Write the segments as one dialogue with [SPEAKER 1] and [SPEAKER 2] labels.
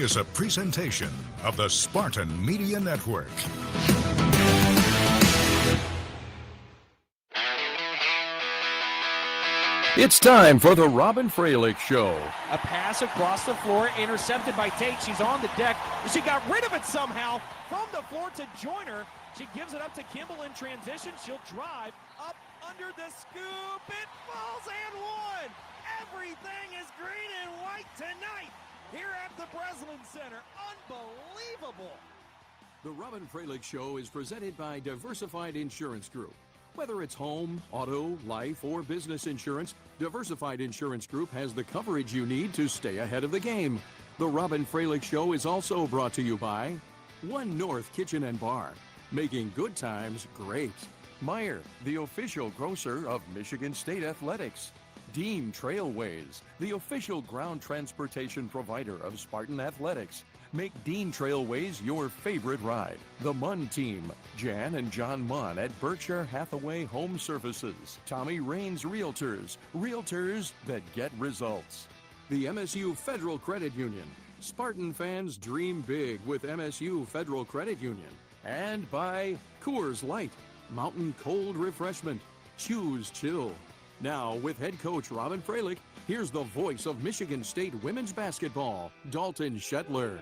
[SPEAKER 1] following is a presentation of the Spartan Media Network.
[SPEAKER 2] It's time for the Robyn Fralick Show.
[SPEAKER 3] A pass across the floor, intercepted by Tate. She's on the deck. She got rid of it somehow from the floor to join her. She gives it up to Kimball in transition. She'll drive up under the scoop. It falls and one. Everything is green and white tonight here at the Breslin Center. Unbelievable.
[SPEAKER 2] The Robyn Fralick Show is presented by Diversified Insurance Group. Whether it's home, auto, life, or business insurance, Diversified Insurance Group has the coverage you need to stay ahead of the game. The Robyn Fralick Show is also brought to you by One North Kitchen and Bar, making good times great. Meijer, the official grocer of Michigan State Athletics. Dean Trailways, the official ground transportation provider of Spartan Athletics. Make Dean Trailways your favorite ride. The Munn Team, Jan and John Munn at Berkshire Hathaway Home Services. Tommy Raines Realtors, realtors that get results. The MSU Federal Credit Union. Spartan fans dream big with MSU Federal Credit Union. And by Coors Light, mountain cold refreshment. Choose chill. Now, with head coach Robyn Fralick, here's the voice of Michigan State women's basketball, Dalton Shetler.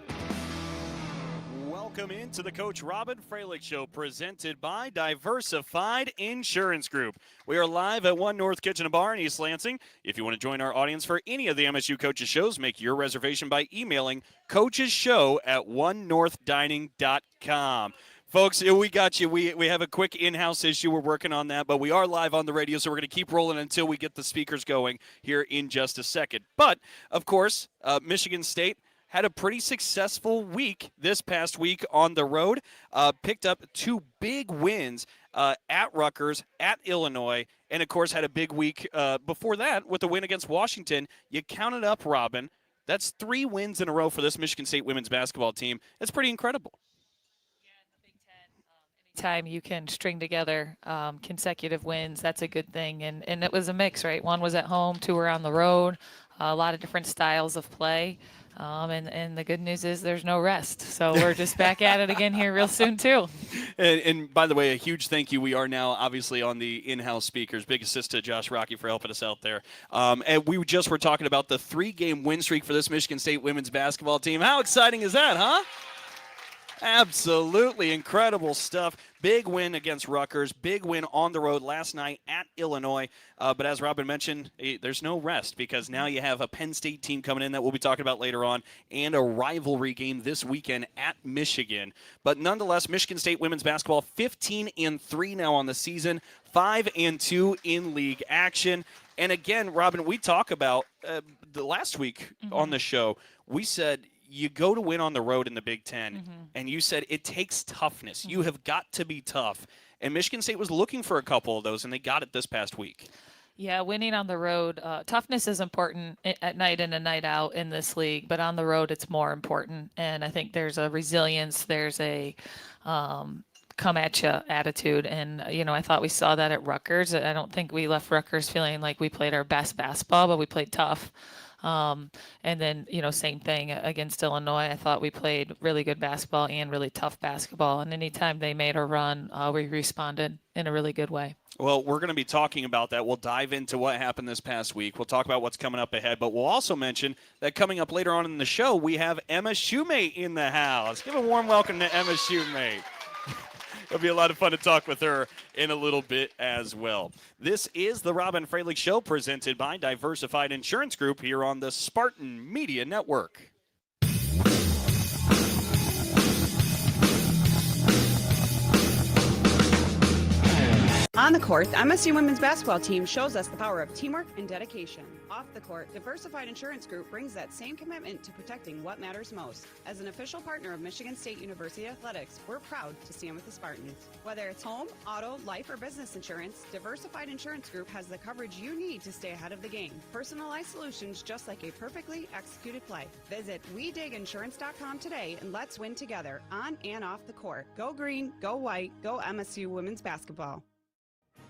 [SPEAKER 4] Welcome into the Coach Robyn Fralick Show, presented by Diversified Insurance Group. We are live at One North Kitchen and Bar in East Lansing. If you want to join our audience for any of the MSU Coaches shows, make your reservation by emailing coachesshow@onenorthdining.com. Folks, we got you. We have a quick in-house issue. We're working on that, but we are live on the radio, so we're going to keep rolling until we get the speakers going here in just a second. But, of course, Michigan State had a pretty successful week this past week on the road. Picked up two big wins at Rutgers, at Illinois, and, of course, had a big week before that with the win against Washington. You counted up, Robyn. That's 3 wins in a row for this Michigan State women's basketball team. It's pretty incredible.
[SPEAKER 5] Time you can string together consecutive wins, that's a good thing, and it was a mix, right? One was at home, 2 were on the road, a lot of different styles of play, and the good news is there's no rest, so we're just back at it again here real soon too.
[SPEAKER 4] And by the way, a huge thank you. We are now obviously on the in-house speakers. Big assist to Josh Rocky for helping us out there. And we just were talking about the 3-game win streak for this Michigan State women's basketball team. How exciting is that, huh? Absolutely incredible stuff. Big win against Rutgers. Big win on the road last night at Illinois. But as Robyn mentioned, there's no rest because now you have a Penn State team coming in that we'll be talking about later on and a rivalry game this weekend at Michigan. But nonetheless, Michigan State women's basketball 15-3 now on the season, 5-2 in league action. And again, Robyn, we talk about the last week on the show, we said you go to win on the road in the Big Ten, and you said it takes toughness. You have got to be tough. And Michigan State was looking for a couple of those, and they got it this past week.
[SPEAKER 5] Yeah, winning on the road, toughness is important at night in and night out in this league, but on the road it's more important. And I think there's a resilience, there's a come at you attitude. And, I thought we saw that at Rutgers. I don't think we left Rutgers feeling like we played our best basketball, but we played tough. And then, same thing against Illinois. I thought we played really good basketball and really tough basketball. And anytime they made a run, we responded in a really good way.
[SPEAKER 4] Well, we're going to be talking about that. We'll dive into what happened this past week. We'll talk about what's coming up ahead. But we'll also mention that coming up later on in the show, we have Emma Shumate in the house. Give a warm welcome to Emma Shumate. It'll be a lot of fun to talk with her in a little bit as well. This is the Robyn Fralick Show, presented by Diversified Insurance Group here on the Spartan Media Network.
[SPEAKER 6] On the court, the MSU women's basketball team shows us the power of teamwork and dedication. Off the court, Diversified Insurance Group brings that same commitment to protecting what matters most. As an official partner of Michigan State University Athletics, we're proud to stand with the Spartans. Whether it's home, auto, life, or business insurance, Diversified Insurance Group has the coverage you need to stay ahead of the game. Personalized solutions just like a perfectly executed play. Visit WeDigInsurance.com today and let's win together on and off the court. Go green, go white, go MSU women's basketball.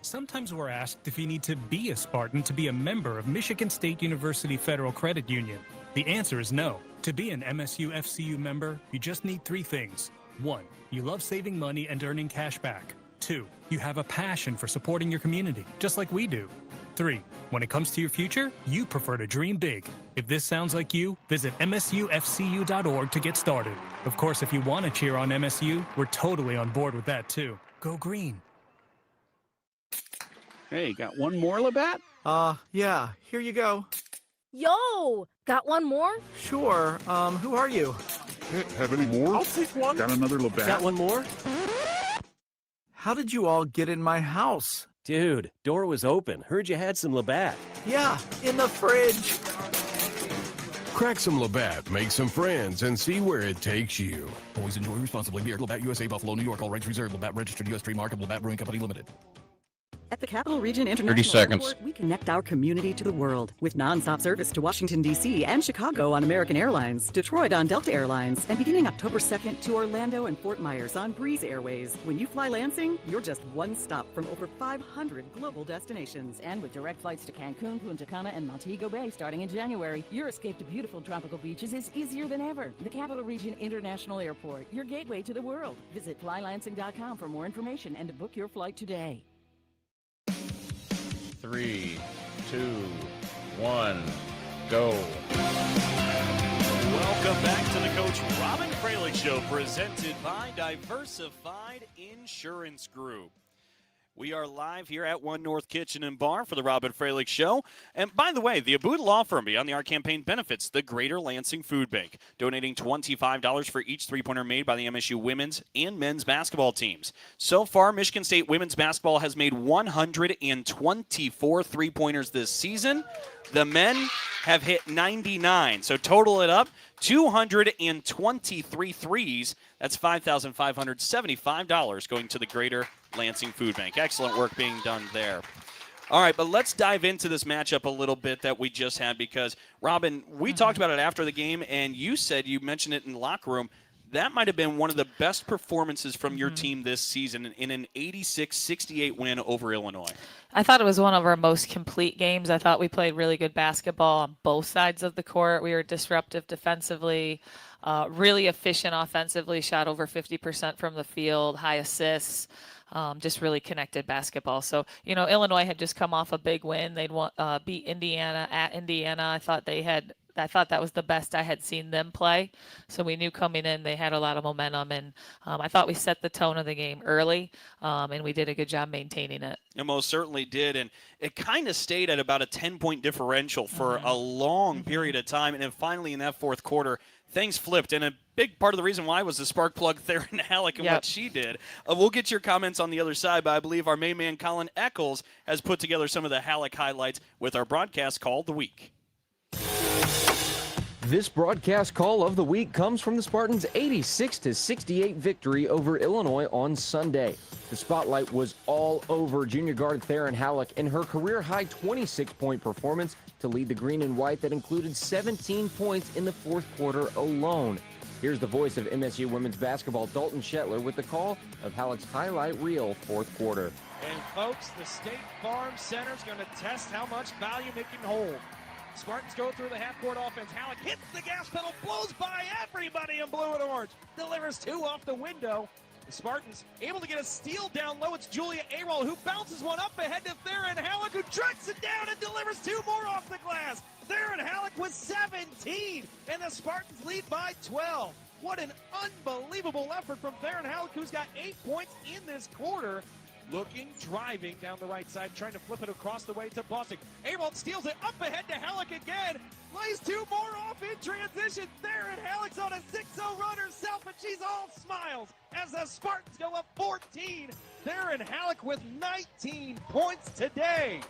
[SPEAKER 7] Sometimes we're asked if you need to be a Spartan to be a member of Michigan State University Federal Credit Union. The answer is no. To To be an MSU FCU member, you just need 3 things. 1, you love saving money and earning cash back. 2, you have a passion for supporting your community, just like we do. 3, when it comes to your future, you prefer to dream big. If this sounds like you, visit msufcu.org to get started. Of course, if you want to cheer on MSU, we're totally on board with that too. Go green.
[SPEAKER 8] Hey, got one more, Labatt?
[SPEAKER 9] Yeah, here you go.
[SPEAKER 10] Yo, got one more?
[SPEAKER 9] Sure, who are you?
[SPEAKER 8] Have any more?
[SPEAKER 9] I'll take one.
[SPEAKER 8] Got another Labatt?
[SPEAKER 9] Got one more? How did you all get in my house?
[SPEAKER 11] Dude, door was open. Heard you had some Labatt.
[SPEAKER 9] Yeah, in the fridge.
[SPEAKER 12] Crack some Labatt, make some friends, and see where it takes you.
[SPEAKER 13] Always enjoy responsibly. Beer, Labatt USA, Buffalo, New York. All rights reserved. Labatt registered U.S. trademark of Labatt Brewing Company Limited.
[SPEAKER 14] At the Capital Region International Airport, we connect our community to the world with nonstop service to Washington, D.C. and Chicago on American Airlines, Detroit on Delta Airlines, and beginning October 2nd to Orlando and Fort Myers on Breeze Airways. When you fly Lansing, you're just one stop from over 500 global destinations.
[SPEAKER 15] And with direct flights to Cancun, Punta Cana, and Montego Bay starting in January, your escape to beautiful tropical beaches is easier than ever. The Capital Region International Airport, your gateway to the world. Visit flylansing.com for more information and to book your flight today.
[SPEAKER 16] 3, 2, 1, go.
[SPEAKER 4] Welcome back to the Coach Robyn Fralick Show, presented by Diversified Insurance Group. We are live here at One North Kitchen and Bar for the Robyn Fralick Show. And by the way, the Abud Law Firm Beyond the Arc campaign benefits the Greater Lansing Food Bank, donating $25 for each three-pointer made by the MSU women's and men's basketball teams. So far, Michigan State women's basketball has made 124 three-pointers this season. The men have hit 99. So total it up, 223 threes. That's $5,575 going to the Greater Lansing Food Bank. Excellent work being done there. All right, but let's dive into this matchup a little bit that we just had because, Robyn, we talked about it after the game, and you mentioned it in the locker room. That might have been one of the best performances from your team this season in an 86-68 win over Illinois.
[SPEAKER 5] I thought it was one of our most complete games. I thought we played really good basketball on both sides of the court. We were disruptive defensively, really efficient offensively, shot over 50% from the field, high assists, just really connected basketball. So, Illinois had just come off a big win. They'd beat Indiana at Indiana. I thought that was the best I had seen them play. So we knew coming in they had a lot of momentum, and I thought we set the tone of the game early, and we did a good job maintaining it.
[SPEAKER 4] It most certainly did, and it kind of stayed at about a 10-point differential for a long period of time, and then finally in that fourth quarter, things flipped, and a big part of the reason why was the spark plug Theron Halleck and what she did. We'll get your comments on the other side, but I believe our main man Colin Eccles has put together some of the Halleck highlights with our broadcast call of the week.
[SPEAKER 17] This broadcast call of the week comes from the Spartans' 86-68 victory over Illinois on Sunday. The spotlight was all over junior guard Theron Halleck in her career-high 26-point performance to lead the green and white that included 17 points in the fourth quarter alone. Here's the voice of MSU women's basketball, Dalton Shetler, with the call of Halleck's highlight reel fourth quarter.
[SPEAKER 3] And folks, the State Farm Center is going to test how much volume it can hold. Spartans go through the half-court offense. Halleck hits the gas pedal, blows by everybody in blue and orange. Delivers two off the window. The Spartans able to get a steal down low. It's Julia Arol who bounces one up ahead to Theron Halleck, who tracks it down and delivers two more off the glass. Theron Halleck with 17, and the Spartans lead by 12. What an unbelievable effort from Theron Halleck, who's got 8 points in this quarter. Looking, driving down the right side, trying to flip it across the way to Bostic. Arol steals it up ahead to Halleck again. Lays two more off in transition. Theron Halleck's on a 6-0 run herself, and she's all smiles as the Spartans go up 14. Theron Halleck with 19 points today.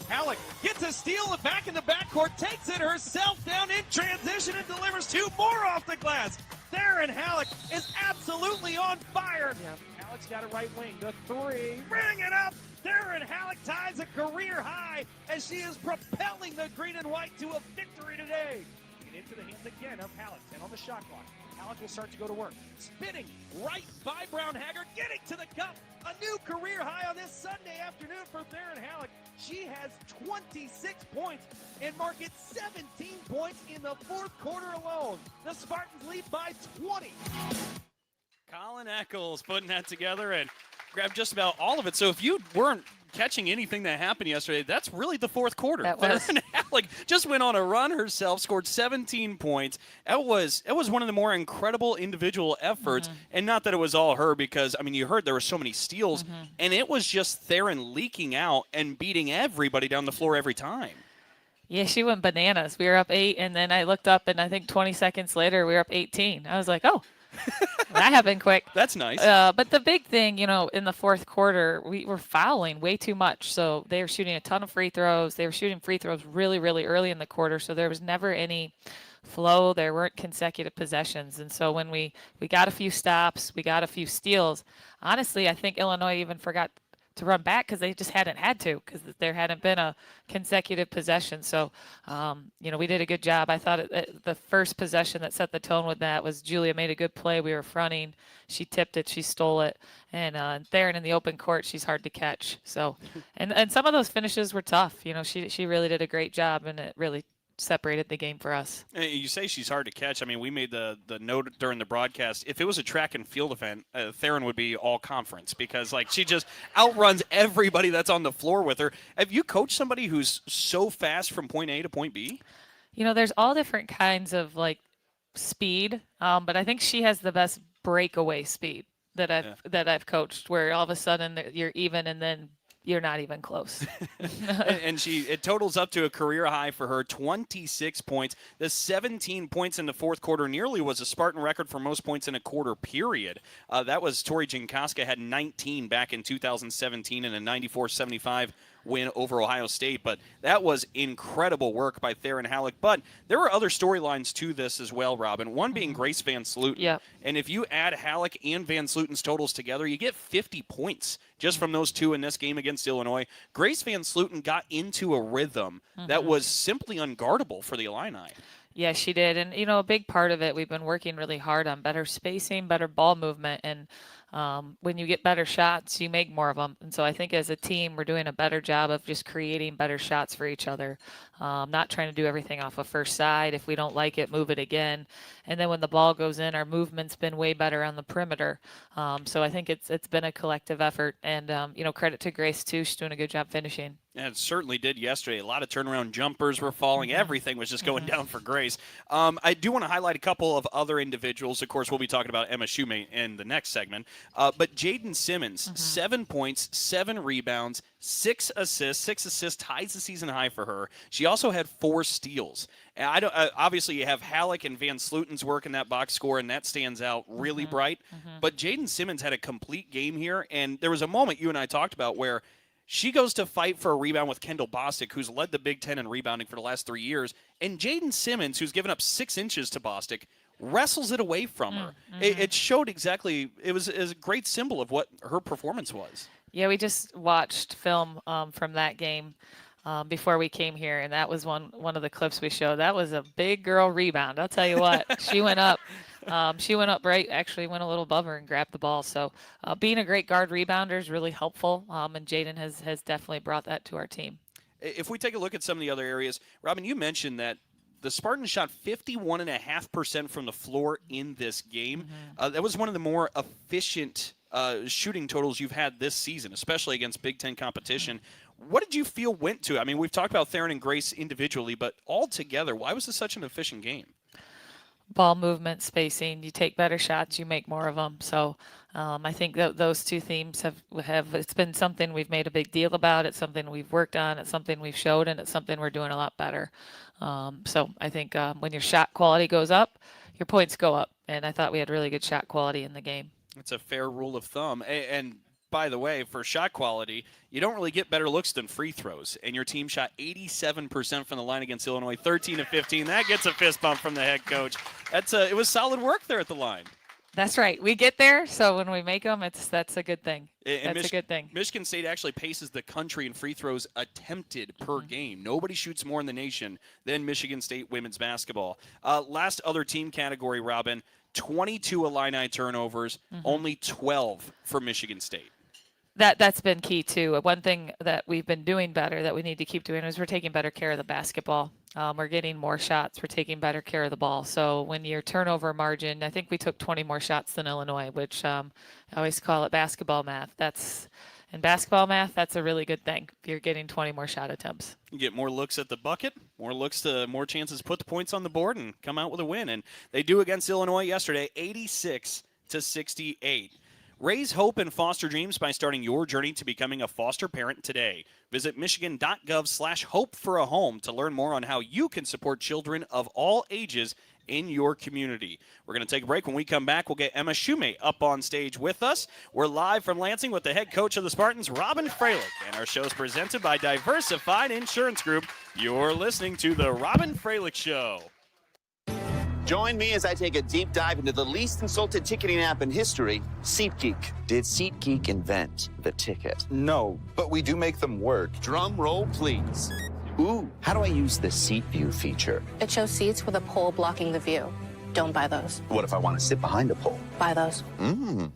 [SPEAKER 3] Halleck gets a steal back in the backcourt, takes it herself down in transition and delivers two more off the glass. Theron Halleck is absolutely on fire. Halleck's got a right wing, the three, bring it up. Theron Halleck ties a career high as she is propelling the green and white to a victory today. And into the hands again of Halleck, 10 on the shot clock. Halleck will start to go to work. Spinning right by Brown Haggard, getting to the cup. A new career high on this Sunday afternoon for Theron Halleck. She has 26 points and marked 17 points in the fourth quarter alone. The Spartans lead by 20.
[SPEAKER 4] Colin Eccles putting that together and grabbed just about all of it. So if you weren't catching anything that happened yesterday, that's really the fourth quarter. Theron Halleck just went on a run herself, scored 17 points. It was one of the more incredible individual efforts, and not that it was all her because, I mean, you heard there were so many steals, and it was just Theron leaking out and beating everybody down the floor every time.
[SPEAKER 5] Yeah, she went bananas. We were up 8, and then I looked up, and I think 20 seconds later, we were up 18. I was like, oh. That happened quick.
[SPEAKER 4] That's nice.
[SPEAKER 5] But the big thing, in the fourth quarter, we were fouling way too much. So they were shooting a ton of free throws. They were shooting free throws really, really early in the quarter. So there was never any flow. There weren't consecutive possessions. And so when we got a few stops, we got a few steals, honestly, I think Illinois even forgot to run back because they just hadn't had to because there hadn't been a consecutive possession. So, we did a good job. I thought the first possession that set the tone with that was Julia made a good play. We were fronting. She tipped it. She stole it. And Theron in the open court, she's hard to catch. So, and some of those finishes were tough. She really did a great job, and it really separated the game for us.
[SPEAKER 4] You say she's hard to catch. I mean, we made the note during the broadcast. If it was a track and field event, Theron would be all conference because, she just outruns everybody that's on the floor with her. Have you coached somebody who's so fast from point A to point B?
[SPEAKER 5] There's all different kinds of, speed, but I think she has the best breakaway speed that I've coached, where all of a sudden you're even and then you're not even close.
[SPEAKER 4] and it totals up to a career high for her, 26 points. The 17 points in the fourth quarter nearly was a Spartan record for most points in a quarter period. That was Tori Jankoska had 19 back in 2017 in a 94-75 win over Ohio State. But that was incredible work by Theron Halleck. But there were other storylines to this as well, Robyn. One being Grace Van Sluten.
[SPEAKER 5] Yep.
[SPEAKER 4] And if you add Halleck and Van Sluten's totals together, you get 50 points just from those two in this game against Illinois. Grace Van Sluten got into a rhythm that was simply unguardable for the Illini.
[SPEAKER 5] Yeah, she did. And, a big part of it, we've been working really hard on better spacing, better ball movement. And when you get better shots, you make more of them. And so I think as a team, we're doing a better job of just creating better shots for each other, not trying to do everything off of first side. If we don't like it, move it again. And then when the ball goes in, our movement's been way better on the perimeter. So I think it's been a collective effort. And, credit to Grace, too. She's doing a good job finishing.
[SPEAKER 4] And it certainly did yesterday. A lot of turnaround jumpers were falling. Everything was just going down for Grace. I do want to highlight a couple of other individuals. Of course, we'll be talking about Emma Shumate in the next segment. But Jaden Simmons, 7 points, 7 rebounds, 6 assists. 6 assists ties the season high for her. She also had 4 steals. And obviously, you have Halleck and Van Sluten's work in that box score, and that stands out really bright. But Jaden Simmons had a complete game here, and there was a moment you and I talked about where she goes to fight for a rebound with Kendall Bostic, who's led the Big Ten in rebounding for the last 3 years. And Jaden Simmons, who's given up 6 inches to Bostic, wrestles it away from her. It showed exactly, it was a great symbol of what her performance was.
[SPEAKER 5] Yeah, we just watched film from that game before we came here, and that was one of the clips we showed. That was a big girl rebound. I'll tell you what, she went up. She went up right, actually went a little above her and grabbed the ball. So being a great guard rebounder is really helpful, and Jaden has definitely brought that to our team.
[SPEAKER 4] If we take a look at some of the other areas, Robyn, you mentioned that the Spartans shot 51.5% from the floor in this game. That was one of the more efficient shooting totals you've had this season, especially against Big Ten competition. What did you feel went to? I mean, we've talked about Theron and Grace individually, but all together, why was this such an efficient game?
[SPEAKER 5] Ball movement, spacing. You take better shots, you make more of them. So I think that those two themes have it's been something we've made a big deal about. It's something we've worked on. It's something we've showed, and it's something we're doing a lot better. So I think when your shot quality goes up, your points go up. And I thought we had really good shot quality in the game.
[SPEAKER 4] It's a fair rule of thumb. And by the way, for shot quality, you don't really get better looks than free throws. And your team shot 87% from the line against Illinois, 13 of 15. That gets a fist bump from the head coach. It was solid work there at the line.
[SPEAKER 5] That's right. We get there, so when we make them, that's a good thing. That's a good thing.
[SPEAKER 4] Michigan State actually paces the country in free throws attempted per game. Nobody shoots more in the nation than Michigan State women's basketball. Last other team category, Robyn, 22 Illini turnovers, only 12 for Michigan State.
[SPEAKER 5] That's been key too. One thing that we've been doing better that we need to keep doing is we're taking better care of the basketball. We're getting more shots. We're taking better care of the ball. So when your turnover margin, I think we took 20 more shots than Illinois, which I always call it basketball math. In basketball math, that's a really good thing. You're getting 20 more shot attempts.
[SPEAKER 4] You get more looks at the bucket, more chances to put the points on the board and come out with a win. And they do against Illinois yesterday, 86-68. Raise hope and foster dreams by starting your journey to becoming a foster parent today. Visit michigan.gov/hope for a home to learn more on how you can support children of all ages in your community. We're going to take a break. When we come back, we'll get Emma Shumate up on stage with us. We're live from Lansing with the head coach of the Spartans, Robyn Fralick, and our show is presented by Diversified Insurance Group. You're listening to the Robyn Fralick Show.
[SPEAKER 18] Join me as I take a deep dive into the least insulted ticketing app in history, SeatGeek. Did SeatGeek invent the ticket?
[SPEAKER 19] No, but we do make them work.
[SPEAKER 18] Drum roll, please. Ooh, how do I use the Seat View feature?
[SPEAKER 20] It shows seats with a pole blocking the view. Don't buy those.
[SPEAKER 18] What if I want to sit behind a pole?
[SPEAKER 20] Buy those.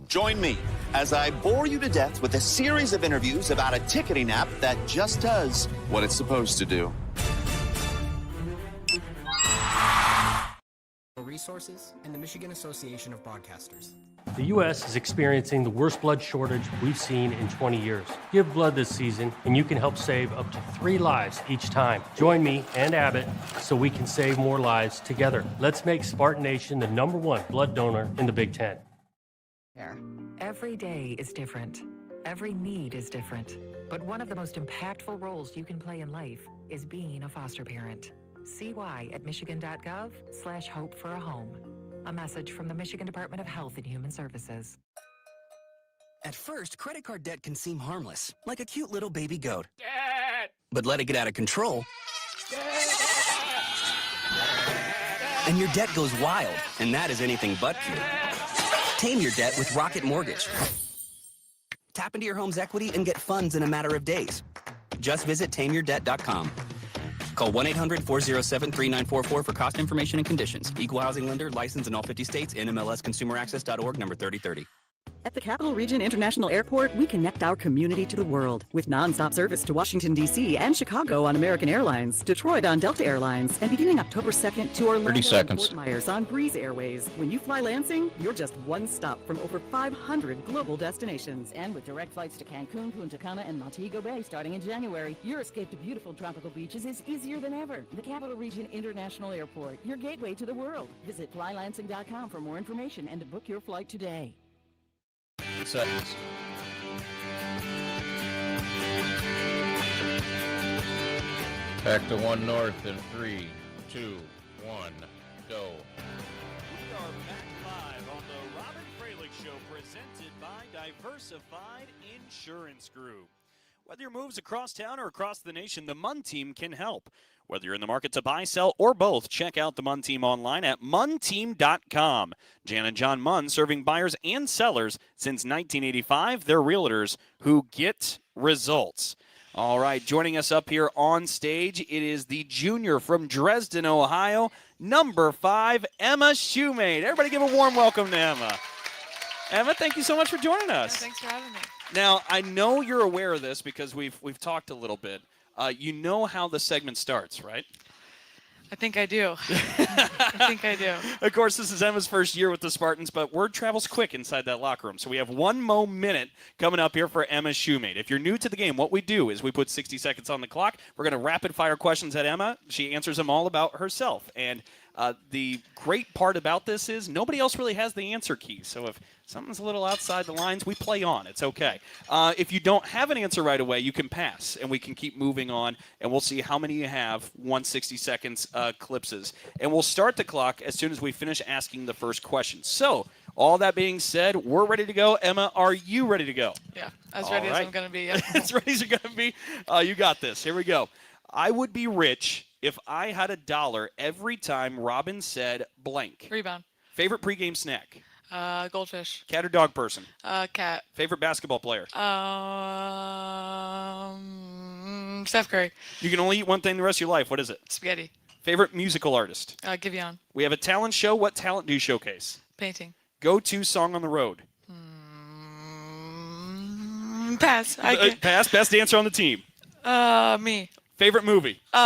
[SPEAKER 18] Join me as I bore you to death with a series of interviews about a ticketing app that just does what it's supposed to do.
[SPEAKER 21] Resources and the Michigan Association of Broadcasters.
[SPEAKER 22] The U.S. is experiencing the worst blood shortage we've seen in 20 years. Give blood this season, and you can help save up to 3 lives each time. Join me and Abbott so we can save more lives together. Let's make Spartan Nation the #1 blood donor in the Big Ten.
[SPEAKER 23] Every day is different. Every need is different. But one of the most impactful roles you can play in life is being a foster parent. See why at michigan.gov/hope for a home. A message from the Michigan Department of Health and Human Services.
[SPEAKER 21] At first, credit card debt can seem harmless, like a cute little baby goat. But let it get out of control, and your debt goes wild, and that is anything but cute. Tame your debt with Rocket Mortgage. Tap into your home's equity and get funds in a matter of days. Just visit tameyourdebt.com. Call 1-800-407-3944 for cost information and conditions. Equal housing lender, licensed in all 50 states, NMLSconsumeraccess.org, number 3030.
[SPEAKER 14] At the Capital Region International Airport, we connect our community to the world with nonstop service to Washington, D.C. and Chicago on American Airlines, Detroit on Delta Airlines, and beginning October 2nd to Orlando and Fort Myers on Breeze Airways. When you fly Lansing, you're just one stop from over 500 global destinations.
[SPEAKER 15] And with direct flights to Cancun, Punta Cana, and Montego Bay starting in January, your escape to beautiful tropical beaches is easier than ever. The Capital Region International Airport, your gateway to the world. Visit flylansing.com for more information and to book your flight today.
[SPEAKER 16] Seconds. Back to 1 north in 3, 2, 1, go.
[SPEAKER 4] We are back live on the Robyn Fralick Show, presented by Diversified Insurance Group. Whether your move's across town or across the nation, the MUN team can help. Whether you're in the market to buy, sell, or both, check out the MUN team online at munteam.com. Jan and John Munn, serving buyers and sellers since 1985. They're realtors who get results. All right, joining us up here on stage, it is the junior from Dresden, Ohio, number 5, Emma Shumate. Everybody give a warm welcome to Emma. Emma, thank you so much for joining us.
[SPEAKER 5] Thanks for having me.
[SPEAKER 4] Now, I know you're aware of this because we've talked a little bit. You know how the segment starts, right?
[SPEAKER 5] I think I do. I think I do.
[SPEAKER 4] Of course, this is Emma's first year with the Spartans, but word travels quick inside that locker room. So we have 1 more minute coming up here for Emma Shumate. If you're new to the game, what we do is we put 60 seconds on the clock. We're going to rapid-fire questions at Emma. She answers them all about herself. And the great part about this is nobody else really has the answer key. So if something's a little outside the lines, we play on. It's okay. If you don't have an answer right away, you can pass, and we can keep moving on, and we'll see how many you have once 60 seconds clipses. And we'll start the clock as soon as we finish asking the first question. So all that being said, we're ready to go. Emma, are you ready to go?
[SPEAKER 5] Yeah, as ready as I'm going to be. Yeah.
[SPEAKER 4] As ready as you're going to be. You got this. Here we go. I would be rich if I had $1 every time Robyn said blank.
[SPEAKER 5] Rebound.
[SPEAKER 4] Favorite pregame snack?
[SPEAKER 5] Goldfish.
[SPEAKER 4] Cat or dog person?
[SPEAKER 5] Cat.
[SPEAKER 4] Favorite basketball player?
[SPEAKER 5] Steph Curry.
[SPEAKER 4] You can only eat one thing the rest of your life. What is it?
[SPEAKER 5] Spaghetti.
[SPEAKER 4] Favorite musical artist?
[SPEAKER 1] Giveon.
[SPEAKER 4] We have a talent show. What talent do you showcase?
[SPEAKER 1] Painting.
[SPEAKER 4] Go-to song on the road?
[SPEAKER 1] Pass.
[SPEAKER 4] Pass. Best dancer on the team?
[SPEAKER 1] Me.
[SPEAKER 4] Favorite movie?
[SPEAKER 1] The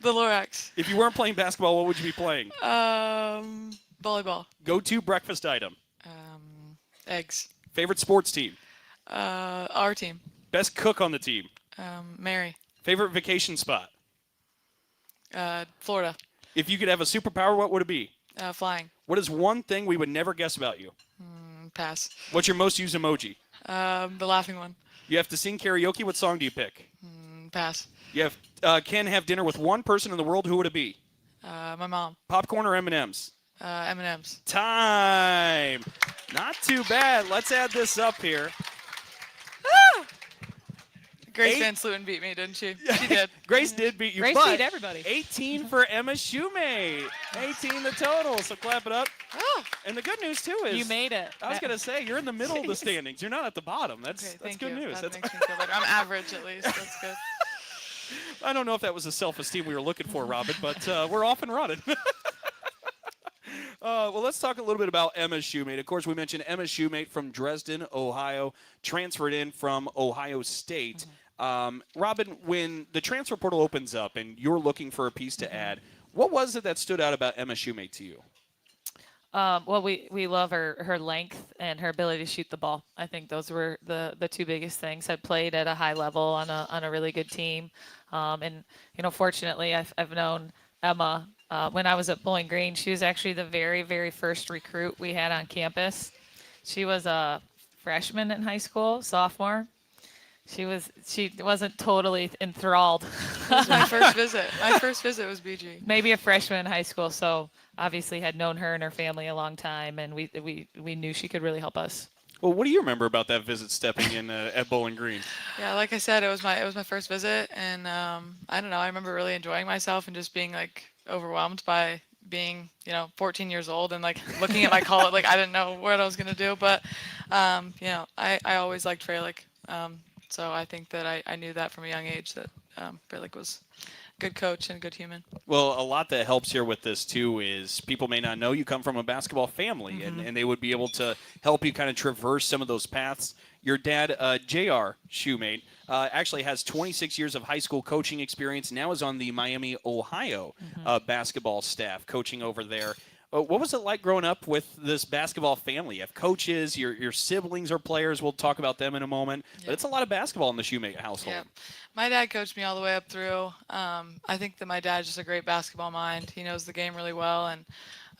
[SPEAKER 1] Lorax.
[SPEAKER 4] If you weren't playing basketball, what would you be playing?
[SPEAKER 1] Volleyball.
[SPEAKER 4] Go-to breakfast item?
[SPEAKER 1] Eggs.
[SPEAKER 4] Favorite sports team?
[SPEAKER 1] Our team.
[SPEAKER 4] Best cook on the team?
[SPEAKER 1] Mary.
[SPEAKER 4] Favorite vacation spot?
[SPEAKER 1] Florida.
[SPEAKER 4] If you could have a superpower, what would it be?
[SPEAKER 1] Flying.
[SPEAKER 4] What is one thing we would never guess about you?
[SPEAKER 1] Pass.
[SPEAKER 4] What's your most used emoji?
[SPEAKER 1] The laughing one.
[SPEAKER 4] You have to sing karaoke. What song do you pick?
[SPEAKER 1] Pass.
[SPEAKER 4] You have can have dinner with one person in the world. Who would it be?
[SPEAKER 1] My mom.
[SPEAKER 4] Popcorn or M&Ms?
[SPEAKER 1] M&Ms.
[SPEAKER 4] Time. Not too bad. Let's add this up here.
[SPEAKER 1] Grace Van Sluten beat me, didn't she? She did.
[SPEAKER 4] Grace did beat you.
[SPEAKER 5] Grace
[SPEAKER 4] but
[SPEAKER 5] beat everybody.
[SPEAKER 4] 18 for Emma Shumate. 18 the total. So clap it up. And the good news too is
[SPEAKER 5] you made it.
[SPEAKER 4] I was gonna say you're in the middle of the standings. You're not at the bottom. That's
[SPEAKER 1] Thank
[SPEAKER 4] good
[SPEAKER 1] you.
[SPEAKER 4] news.
[SPEAKER 1] That makes me feel better. I'm average at least. That's good.
[SPEAKER 4] I don't know if that was the self-esteem we were looking for, Robyn, but we're off and running. Well, let's talk a little bit about Emma Shumate. Of course, we mentioned Emma Shumate from Dresden, Ohio, transferred in from Ohio State. Robyn, when the transfer portal opens up and you're looking for a piece to add, what was it that stood out about Emma Shumate to you?
[SPEAKER 5] Well, we love her length and her ability to shoot the ball. I think those were the two biggest things. I played at a high level on a really good team, and fortunately, I've known Emma when I was at Bowling Green. She was actually the very, very first recruit we had on campus. She was a freshman in high school, sophomore. She wasn't totally enthralled.
[SPEAKER 1] That was my first visit. My first visit was BG.
[SPEAKER 5] Maybe a freshman in high school, so obviously had known her and her family a long time, and we knew she could really help us.
[SPEAKER 4] Well, what do you remember about that visit stepping in at Bowling Green?
[SPEAKER 1] Yeah, like I said, it was my first visit, and I don't know. I remember really enjoying myself and just being like overwhelmed by being 14 years old and like looking at my college. Like I didn't know what I was gonna do, but I always liked Fralick. So I think that I knew that from a young age that Fralick was a good coach and a good human.
[SPEAKER 4] Well, a lot that helps here with this, too, is people may not know you come from a basketball family, and they would be able to help you kind of traverse some of those paths. Your dad, J.R. Shumate, actually has 26 years of high school coaching experience, now is on the Miami, Ohio basketball staff, coaching over there. What was it like growing up with this basketball family? You have coaches, your siblings are players. We'll talk about them in a moment. But it's a lot of basketball in the Shumate household.
[SPEAKER 1] Yeah. My dad coached me all the way up through. I think that my dad's just a great basketball mind. He knows the game really well, and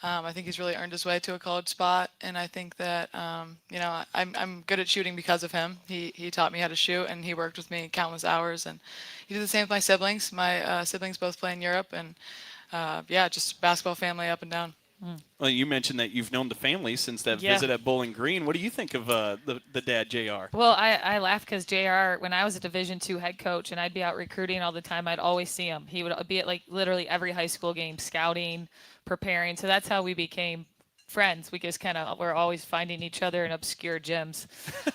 [SPEAKER 1] I think he's really earned his way to a college spot. And I think that, I'm good at shooting because of him. He taught me how to shoot, and he worked with me countless hours. And he did the same with my siblings. My siblings both play in Europe, and just basketball family up and down.
[SPEAKER 4] Well, you mentioned that you've known the family since that visit at Bowling Green. What do you think of the dad, JR?
[SPEAKER 5] Well, I laugh because JR, when I was a Division II head coach and I'd be out recruiting all the time, I'd always see him. He would be at like literally every high school game, scouting, preparing. So that's how we became friends. We just we're always finding each other in obscure gyms.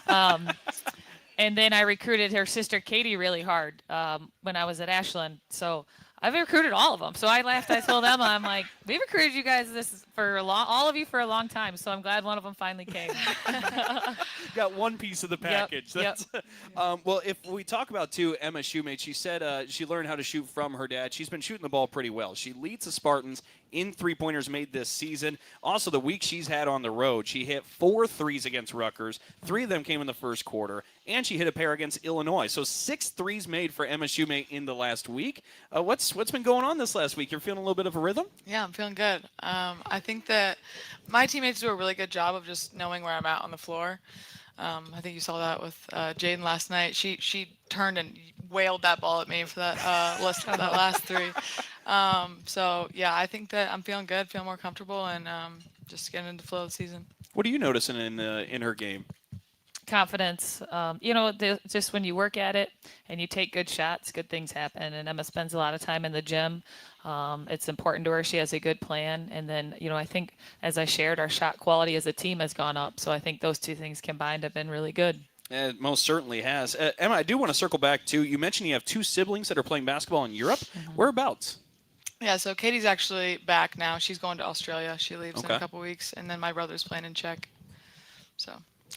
[SPEAKER 5] And then I recruited her sister Katie really hard when I was at Ashland. So I've recruited all of them. So I laughed. I told Emma, I'm like, we recruited you guys all of you for a long time. So I'm glad one of them finally came.
[SPEAKER 4] Got one piece of the package.
[SPEAKER 5] Yep.
[SPEAKER 4] Well, if we talk about, too, Emma Shumate, she said she learned how to shoot from her dad. She's been shooting the ball pretty well. She leads the Spartans in three-pointers made this season. Also, the week she's had on the road, she hit 4 threes against Rutgers. 3 of them came in the first quarter, and she hit a pair against Illinois. So 6 threes made for Emma Shumate in the last week. What's been going on this last week? You're feeling a little bit of a rhythm?
[SPEAKER 1] Yeah, I'm feeling good. I think that my teammates do a really good job of just knowing where I'm at on the floor. I think you saw that with Jaden last night. She turned and wailed that ball at me for that last 3. I think that I'm feeling good, feeling more comfortable, and just getting into the flow of the season.
[SPEAKER 4] What are you noticing in her game?
[SPEAKER 5] Confidence. Just when you work at it and you take good shots, good things happen. And Emma spends a lot of time in the gym. It's important to her. She has a good plan. And then, I think, as I shared, our shot quality as a team has gone up. So I think those two things combined have been really good.
[SPEAKER 4] It most certainly has. Emma, I do want to circle back to, you mentioned you have 2 siblings that are playing basketball in Europe. Whereabouts?
[SPEAKER 1] Yeah, so Katie's actually back now. She's going to Australia. She leaves in
[SPEAKER 4] Okay.
[SPEAKER 1] a couple weeks, and then my brother's playing in Czech. So.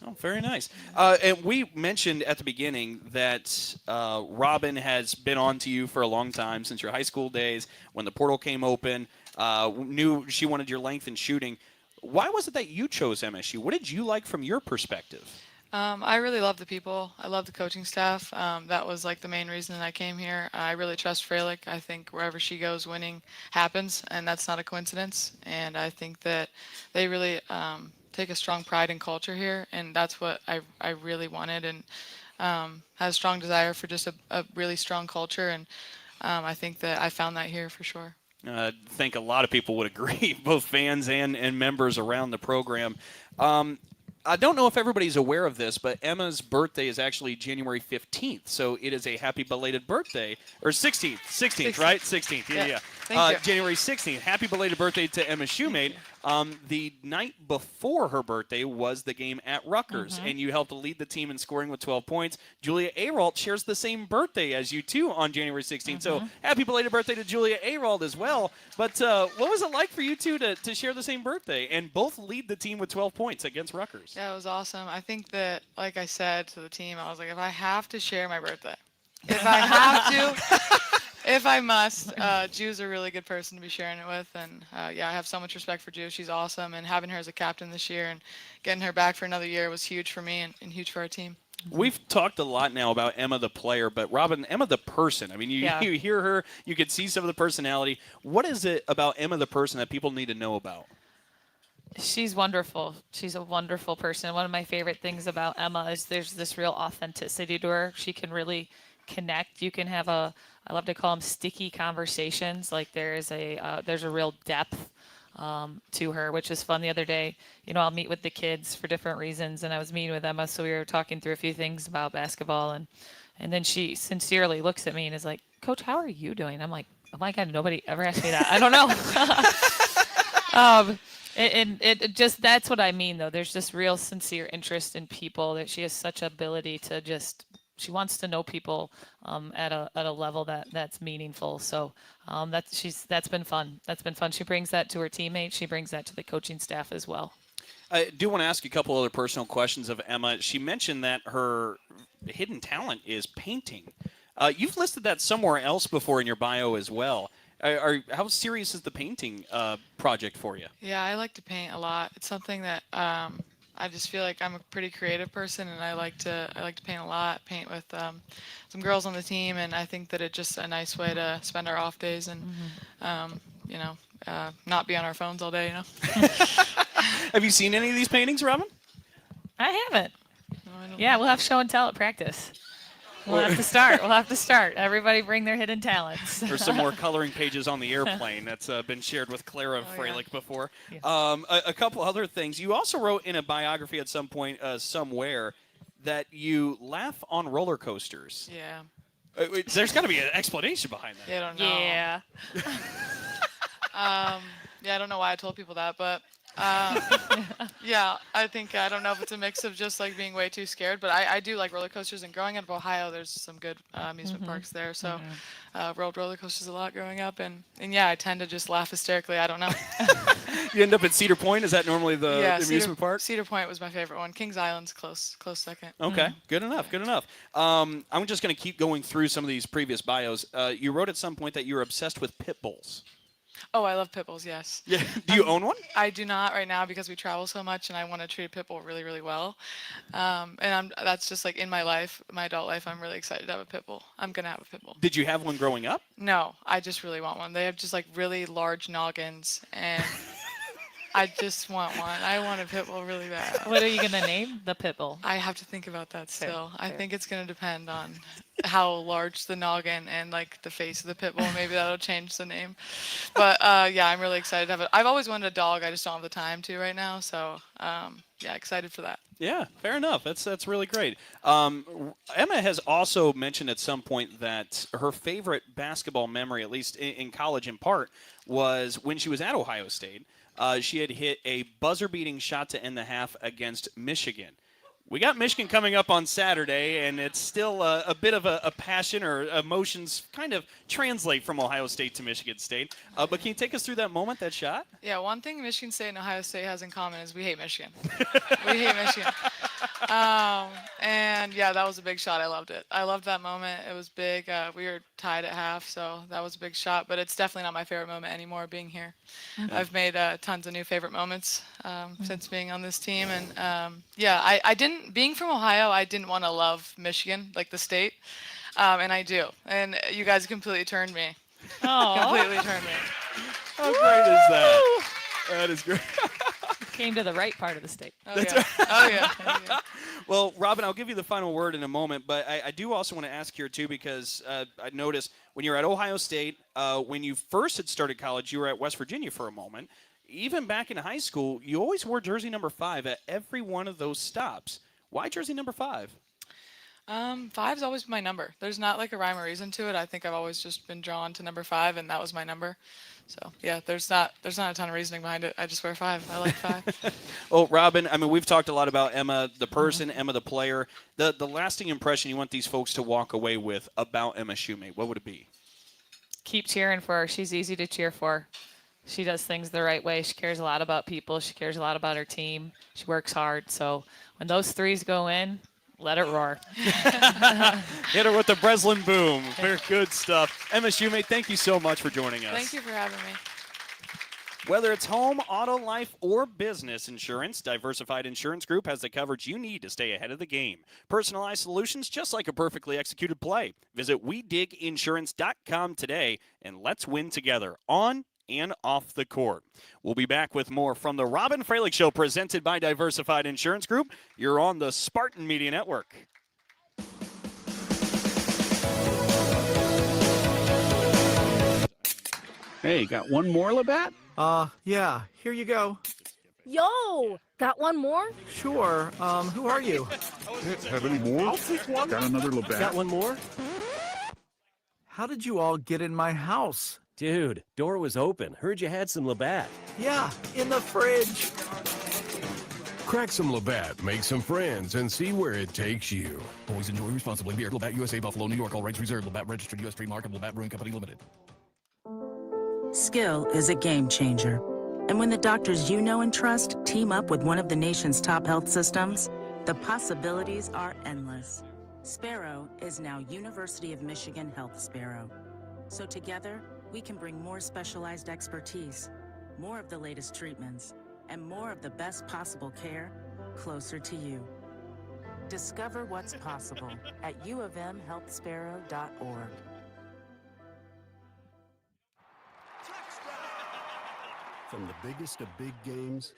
[SPEAKER 4] Oh, very nice. And we mentioned at the beginning that Robyn has been on to you for a long time, since your high school days, when the portal came open, knew she wanted your length in shooting. Why was it that you chose MSU? What did you like from your perspective?
[SPEAKER 1] I really love the people. I love the coaching staff. That was like the main reason I came here. I really trust Fralick. I think wherever she goes, winning happens, and that's not a coincidence. And I think that they really take a strong pride in culture here, and that's what I really wanted, and had a strong desire for just a really strong culture, and I think that I found that here for sure.
[SPEAKER 4] I think a lot of people would agree, both fans and members around the program. I don't know if everybody's aware of this, but Emma's birthday is actually January 15th, so it is a happy belated birthday. Or 16th, right? 16th, yeah.
[SPEAKER 1] Thank you.
[SPEAKER 4] January 16th. Happy belated birthday to Emma Shumate. The night before her birthday was the game at Rutgers, and you helped lead the team in scoring with 12 points. Julia Aralt shares the same birthday as you, too, on January 16th. So happy belated birthday to Julia Aralt as well. But what was it like for you two to share the same birthday and both lead the team with 12 points against Rutgers?
[SPEAKER 1] Yeah, it was awesome. I think that, like I said to the team, I was like, if I have to share my birthday, if I have to, if I must, Ju's a really good person to be sharing it with, and yeah, I have so much respect for Ju. She's awesome, and having her as a captain this year and getting her back for another year was huge for me and huge for our team.
[SPEAKER 4] We've talked a lot now about Emma the player, but Robyn, Emma the person. I mean, you hear her, you could see some of the personality. What is it about Emma the person that people need to know about?
[SPEAKER 5] She's wonderful. She's a wonderful person. One of my favorite things about Emma is there's this real authenticity to her. She can really connect. You can have I love to call them sticky conversations. Like there's a real depth to her, which is fun. The other day, I'll meet with the kids for different reasons, and I was meeting with Emma, so we were talking through a few things about basketball, and then she sincerely looks at me and is like, "Coach, how are you doing?" I'm like, "Oh my God, nobody ever asked me that. I don't know." And it just, that's what I mean, though. There's this real sincere interest in people, that she has such ability to she wants to know people at a level that's meaningful. So that's been fun. That's been fun. She brings that to her teammates. She brings that to the coaching staff as well.
[SPEAKER 4] I do want to ask you a couple other personal questions of Emma. She mentioned that her hidden talent is painting. You've listed that somewhere else before in your bio as well. How serious is the painting project for you?
[SPEAKER 1] Yeah, I like to paint a lot. It's something that I just feel like I'm a pretty creative person, and I like to paint a lot. Paint with some girls on the team, and I think that it's just a nice way to spend our off days and not be on our phones all day.
[SPEAKER 4] Have you seen any of these paintings, Robyn?
[SPEAKER 5] I haven't.
[SPEAKER 1] No, I don't
[SPEAKER 5] Yeah, we'll have show and tell at practice. We'll have to start. Everybody bring their hidden talents.
[SPEAKER 4] There's some more coloring pages on the airplane that's been shared with Clara Fralick before.
[SPEAKER 5] Yeah.
[SPEAKER 4] A couple other things. You also wrote in a biography at some point somewhere that you laugh on roller coasters.
[SPEAKER 1] Yeah.
[SPEAKER 4] There's got to be an explanation behind that.
[SPEAKER 1] Yeah, I don't know.
[SPEAKER 5] Yeah.
[SPEAKER 1] Yeah, I don't know why I told people that, but yeah, I think, I don't know if it's a mix of just like being way too scared, but I do like roller coasters, and growing up in Ohio, there's some good amusement parks there, so rode roller coasters a lot growing up, and yeah, I tend to just laugh hysterically. I don't know.
[SPEAKER 4] You end up at Cedar Point? Is that normally the amusement park?
[SPEAKER 1] Cedar Point was my favorite one. Kings Island's close second.
[SPEAKER 4] Okay, good enough. I'm just going to keep going through some of these previous bios. You wrote at some point that you were obsessed with pit bulls.
[SPEAKER 1] Oh, I love pit bulls, yes.
[SPEAKER 4] Yeah. Do you own one?
[SPEAKER 1] I do not right now because we travel so much, and I want to treat a pit bull really, really well. And that's just like in my life, my adult life, I'm really excited to have a pit bull. I'm going to have a pit bull.
[SPEAKER 4] Did you have one growing up?
[SPEAKER 1] No, I just really want one. They have just like really large noggins, and I just want one. I want a pit bull really bad.
[SPEAKER 5] What are you going to name the pit bull?
[SPEAKER 1] I have to think about that still.
[SPEAKER 5] Fair.
[SPEAKER 1] I think it's going to depend on how large the noggin and like the face of the pit bull. Maybe that'll change the name. But yeah, I'm really excited to have it. I've always wanted a dog. I just don't have the time to right now. So yeah, excited for that.
[SPEAKER 4] Yeah, fair enough. That's really great. Emma has also mentioned at some point that her favorite basketball memory, at least in college in part, was when she was at Ohio State. She had hit a buzzer-beating shot to end the half against Michigan. We got Michigan coming up on Saturday, and it's still a bit of a passion or emotions kind of translate from Ohio State to Michigan State. But can you take us through that moment, that shot?
[SPEAKER 1] Yeah, one thing Michigan State and Ohio State has in common is we hate Michigan. We hate Michigan. And yeah, that was a big shot. I loved it. I loved that moment. It was big. We were tied at half, so that was a big shot. But it's definitely not my favorite moment anymore being here. I've made tons of new favorite moments since being on this team. And yeah, I didn't, being from Ohio, I didn't want to love Michigan, like the state. And I do. And you guys completely turned me. Completely turned me.
[SPEAKER 4] How great is that? That is great.
[SPEAKER 5] Came to the right part of the state.
[SPEAKER 1] Oh, yeah. Oh, yeah.
[SPEAKER 4] Well, Robyn, I'll give you the final word in a moment, but I do also want to ask here, too, because I noticed when you're at Ohio State, when you first had started college, you were at West Virginia for a moment. Even back in high school, you always wore jersey number 5 at every one of those stops. Why jersey number 5?
[SPEAKER 1] 5's always been my number. There's not like a rhyme or reason to it. I think I've always just been drawn to number 5, and that was my number. So yeah, there's not a ton of reasoning behind it. I just wear 5. I like 5.
[SPEAKER 4] Well, Robyn, I mean, we've talked a lot about Emma, the person, Emma, the player. The lasting impression you want these folks to walk away with about Emma Shumate, what would it be?
[SPEAKER 5] Keep cheering for her. She's easy to cheer for. She does things the right way. She cares a lot about people. She cares a lot about her team. She works hard. So when those threes go in, let it roar.
[SPEAKER 4] Hit her with the Breslin boom. Very good stuff. Emma Shumate, thank you so much for joining us.
[SPEAKER 1] Thank you for having me.
[SPEAKER 4] Whether it's home, auto, life, or business insurance, Diversified Insurance Group has the coverage you need to stay ahead of the game. Personalized solutions just like a perfectly executed play. Visit WeDigInsurance.com today and let's win together on and off the court. We'll be back with more from the Robyn Fralick Show presented by Diversified Insurance Group. You're on the Spartan Media Network.
[SPEAKER 8] Hey, got one more, Labatt?
[SPEAKER 9] Yeah, here you go.
[SPEAKER 10] Yo, got one more?
[SPEAKER 9] Sure, who are you?
[SPEAKER 8] Have any more?
[SPEAKER 9] I'll take one.
[SPEAKER 8] Got another Labatt?
[SPEAKER 11] Got one more?
[SPEAKER 9] How did you all get in my house?
[SPEAKER 11] Dude, door was open. Heard you had some Labatt.
[SPEAKER 9] Yeah, in the fridge.
[SPEAKER 12] Crack some Labatt, make some friends, and see where it takes you.
[SPEAKER 13] Always enjoy responsibly. Beer, Labatt USA, Buffalo, New York. All rights reserved. Labatt registered U.S. trademark of Labatt Brewing Company Limited.
[SPEAKER 2] Skill is a game changer. And when the doctors you know and trust team up with one of the nation's top health systems, the possibilities are endless. Sparrow is now University of Michigan Health Sparrow. So together, we can bring more specialized expertise, more of the latest treatments, and more of the best possible care closer to you. Discover what's possible at uofmhealthsparrow.org.
[SPEAKER 6] From the biggest of big games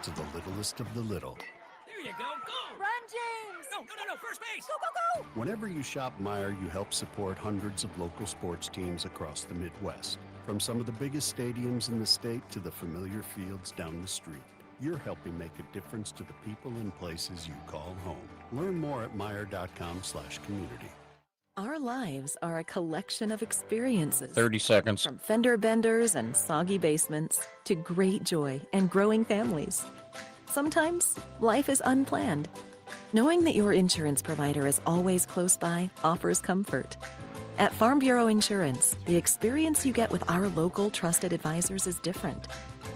[SPEAKER 6] to the littlest of the little.
[SPEAKER 3] There you go. Go!
[SPEAKER 10] Run, James!
[SPEAKER 3] No, first base!
[SPEAKER 10] Go, go, go!
[SPEAKER 6] Whenever you shop Meijer, you help support hundreds of local sports teams across the Midwest. From some of the biggest stadiums in the state to the familiar fields down the street. You're helping make a difference to the people and places you call home. Learn more at Meijer.com/community.
[SPEAKER 14] Our lives are a collection of experiences.
[SPEAKER 16] 30 seconds.
[SPEAKER 14] From fender benders and soggy basements to great joy and growing families. Sometimes life is unplanned. Knowing that your insurance provider is always close by offers comfort. At Farm Bureau Insurance, the experience you get with our local trusted advisors is different.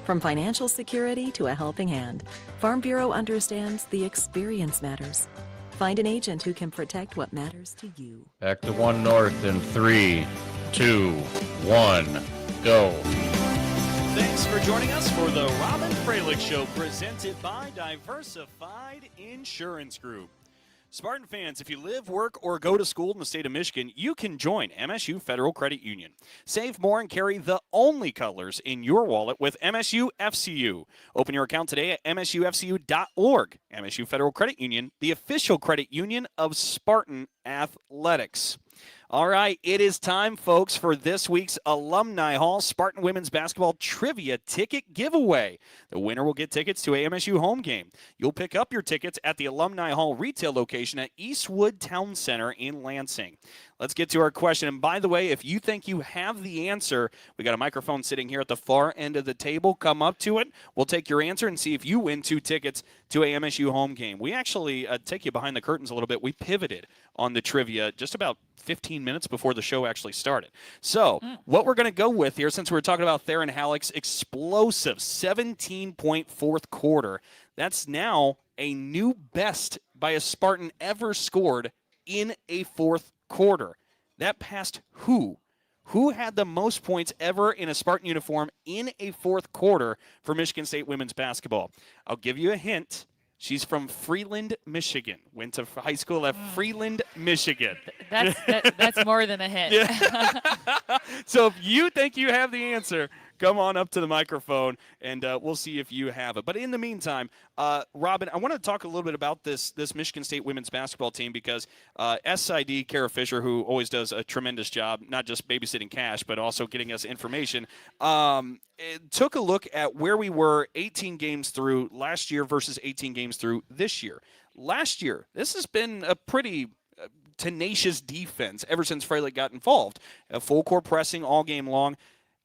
[SPEAKER 14] From financial security to a helping hand, Farm Bureau understands the experience matters. Find an agent who can protect what matters to you.
[SPEAKER 16] Back to 1 north in 3, 2, 1, go.
[SPEAKER 4] Thanks for joining us for the Robyn Fralick Show presented by Diversified Insurance Group. Spartan fans, if you live, work, or go to school in the state of Michigan, you can join MSU Federal Credit Union. Save more and carry the only colors in your wallet with MSU FCU. Open your account today at msufcu.org. MSU Federal Credit Union, the official credit union of Spartan Athletics. All right, it is time, folks, for this week's Alumni Hall Spartan Women's Basketball Trivia Ticket Giveaway. The winner will get tickets to a MSU home game. You'll pick up your tickets at the Alumni Hall retail location at Eastwood Town Center in Lansing. let's get to our question. And by the way, if you think you have the answer, we got a microphone sitting here at the far end of the table. Come up to it. We'll take your answer and see if you win 2 tickets to a MSU home game. We actually take you behind the curtains a little bit. We pivoted on the trivia just about 15 minutes before the show actually started. So what we're going to go with here, since we're talking about Theron Halleck's explosive 17-point fourth quarter, that's now a new best by a Spartan ever scored in a fourth quarter. That passed who? Who had the most points ever in a Spartan uniform in a fourth quarter for Michigan State women's basketball? I'll give you a hint. She's from Freeland, Michigan. Went to high school at Freeland, Michigan.
[SPEAKER 5] That's more than a hint.
[SPEAKER 4] Yeah. So if you think you have the answer, come on up to the microphone, and we'll see if you have it. But in the meantime, Robyn, I want to talk a little bit about this Michigan State women's basketball team because SID, Kara Fisher, who always does a tremendous job, not just babysitting Cash, but also getting us information, took a look at where we were 18 games through last year versus 18 games through this year. Last year, this has been a pretty tenacious defense ever since Fralick got involved. Full court pressing all game long.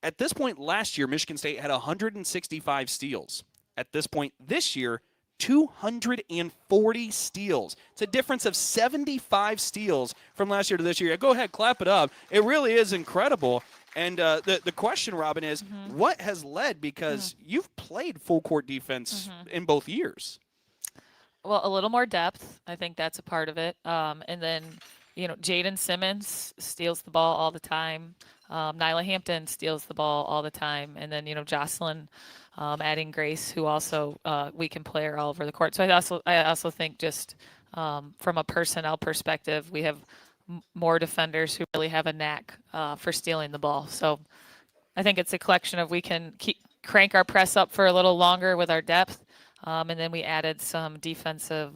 [SPEAKER 4] At this point last year, Michigan State had 165 steals. At this point this year, 240 steals. It's a difference of 75 steals from last year to this year. Go ahead, clap it up. It really is incredible. And the question, Robyn, is what has led, because you've played full court defense in both years.
[SPEAKER 5] Well, a little more depth. I think that's a part of it. And then, Jaden Simmons steals the ball all the time. Nyla Hampton steals the ball all the time. And then, Jocelyn adding Grace, who also we can play her all over the court. So I also think just from a personnel perspective, we have more defenders who really have a knack for stealing the ball. So I think it's a collection of we can crank our press up for a little longer with our depth. And then we added some defensive,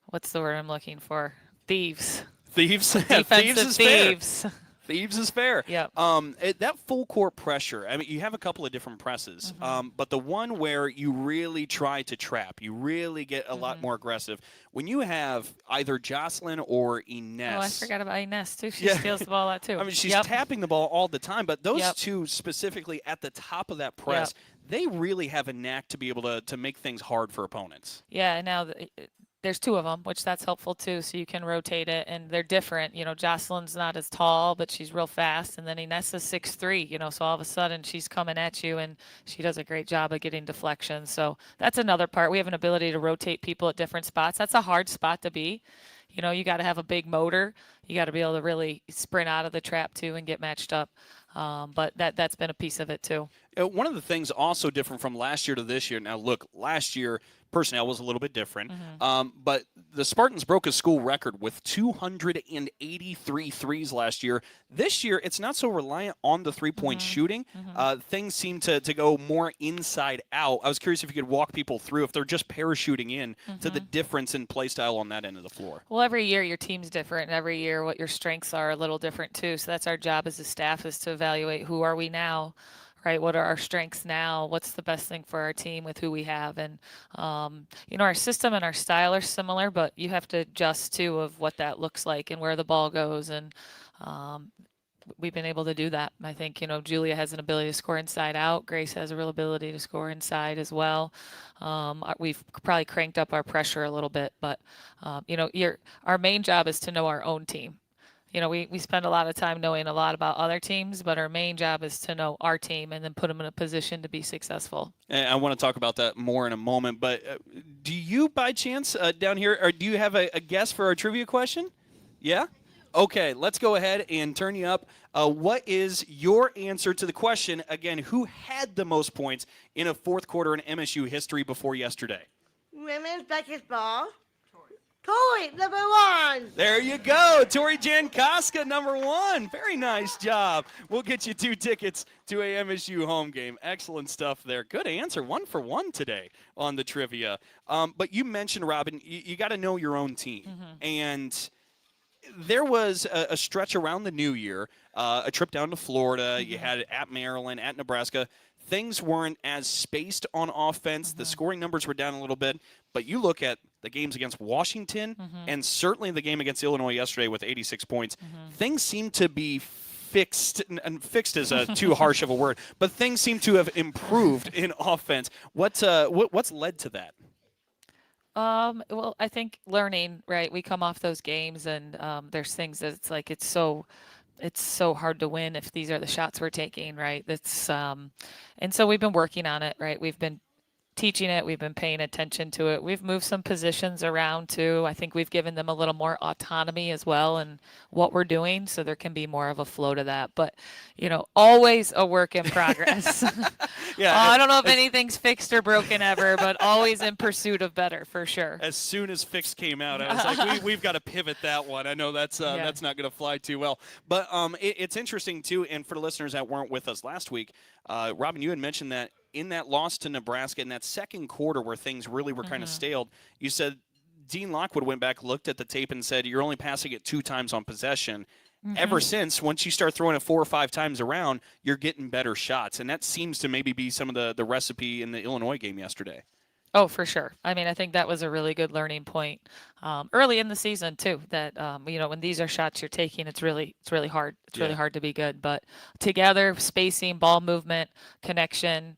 [SPEAKER 5] what's the word I'm looking for? Thieves.
[SPEAKER 4] Thieves?
[SPEAKER 5] Defensive thieves.
[SPEAKER 4] Thieves is fair.
[SPEAKER 5] Yep.
[SPEAKER 4] That full court pressure, I mean, you have a couple of different presses, but the one where you really try to trap, you really get a lot more aggressive. When you have either Jocelyn or Ines.
[SPEAKER 5] Oh, I forgot about Ines, too. She steals the ball out, too.
[SPEAKER 4] I mean, she's tapping the ball all the time, but those two specifically at the top of that press, they really have a knack to be able to make things hard for opponents.
[SPEAKER 5] Yeah, now there's 2 of them, which that's helpful too, so you can rotate it, and they're different. Jocelyn's not as tall, but she's real fast, and then Ines is 6'3", so all of a sudden she's coming at you, and she does a great job of getting deflections. So that's another part. We have an ability to rotate people at different spots. That's a hard spot to be. You got to have a big motor. You got to be able to really sprint out of the trap too and get matched up. But that's been a piece of it too.
[SPEAKER 4] One of the things also different from last year to this year. Now, look, last year personnel was a little bit different, but the Spartans broke a school record with 283 threes last year. This year, it's not so reliant on the three-point shooting. Things seem to go more inside out. I was curious if you could walk people through if they're just parachuting in to the difference in play style on that end of the floor.
[SPEAKER 5] Well, every year your team's different, and every year what your strengths are a little different too. So that's our job as a staff, is to evaluate who are we now. Right, what are our strengths now? What's the best thing for our team with who we have? And, our system and our style are similar, but you have to adjust, too, of what that looks like and where the ball goes. And we've been able to do that. I think, Julia has an ability to score inside out. Grace has a real ability to score inside as well. We've probably cranked up our pressure a little bit, but, our main job is to know our own team. We spend a lot of time knowing a lot about other teams, but our main job is to know our team and then put them in a position to be successful.
[SPEAKER 4] And I want to talk about that more in a moment, but do you, by chance, down here, or do you have a guess for our trivia question? Yeah? Okay, let's go ahead and turn you up. What is your answer to the question, again, who had the most points in a fourth quarter in MSU history before yesterday?
[SPEAKER 7] Women's basketball. Tori, number 1.
[SPEAKER 4] There you go. Tori Jankowska, number 1. Very nice job. We'll get you 2 tickets to a MSU home game. Excellent stuff there. Good answer. 1 for 1 today on the trivia. But you mentioned, Robyn, you got to know your own team. And there was a stretch around the new year, a trip down to Florida. You had it at Maryland, at Nebraska. Things weren't as spaced on offense. The scoring numbers were down a little bit. But you look at the games against Washington, and certainly the game against Illinois yesterday with 86 points, things seem to be fixed, and fixed is too harsh of a word, but things seem to have improved in offense. What's led to that?
[SPEAKER 5] Well, I think learning, right? We come off those games, and there's things that it's so hard to win if these are the shots we're taking, right? And so we've been working on it, right? We've been teaching it. We've been paying attention to it. We've moved some positions around too. I think we've given them a little more autonomy as well in what we're doing, so there can be more of a flow to that. But, always a work in progress.
[SPEAKER 4] Yeah,
[SPEAKER 5] I don't know if anything's fixed or broken ever, but always in pursuit of better, for sure.
[SPEAKER 4] As soon as Fix came out, I was like, we've got to pivot that one. I know that's not going to fly too well. But it's interesting, too, and for the listeners that weren't with us last week, Robyn, you had mentioned that in that loss to Nebraska, in that second quarter where things really were kind of staled, you said Dean Lockwood went back, looked at the tape, and said, you're only passing it 2 times on possession. Ever since, once you start throwing it 4 or 5 times around, you're getting better shots. And that seems to maybe be some of the recipe in the Illinois game yesterday.
[SPEAKER 5] Oh, for sure. I mean, I think that was a really good learning point early in the season too. That when these are shots you're taking, it's really hard. It's really hard to be good. But together, spacing, ball movement, connection,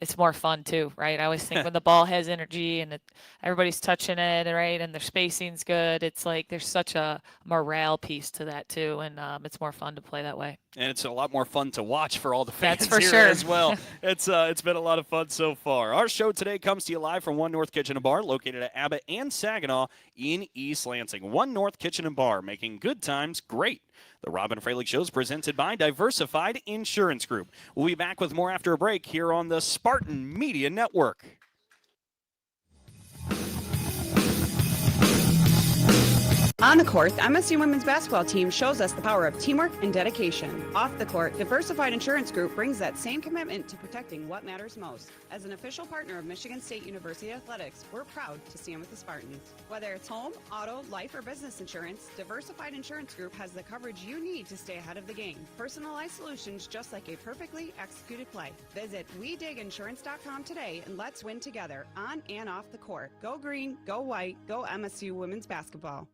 [SPEAKER 5] it's more fun too, right? I always think when the ball has energy and everybody's touching it, right, and their spacing's good, it's like there's such a morale piece to that too, and it's more fun to play that way.
[SPEAKER 4] And it's a lot more fun to watch for all the fans
[SPEAKER 5] That's for
[SPEAKER 4] here
[SPEAKER 5] sure.
[SPEAKER 4] as well. It's been a lot of fun so far. Our show today comes to you live from One North Kitchen and Bar, located at Abbott and Saginaw in East Lansing. One North Kitchen and Bar, making good times great. The Robyn Fralick Show is presented by Diversified Insurance Group. We'll be back with more after a break here on the Spartan Media Network.
[SPEAKER 17] On the court, the MSU women's basketball team shows us the power of teamwork and dedication. Off the court, Diversified Insurance Group brings that same commitment to protecting what matters most. As an official partner of Michigan State University Athletics, we're proud to stand with the Spartans. Whether it's home, auto, life, or business insurance, Diversified Insurance Group has the coverage you need to stay ahead of the game. Personalized solutions just like a perfectly executed play. Visit WeDigInsurance.com today and let's win together on and off the court. Go green, go white, go MSU women's basketball.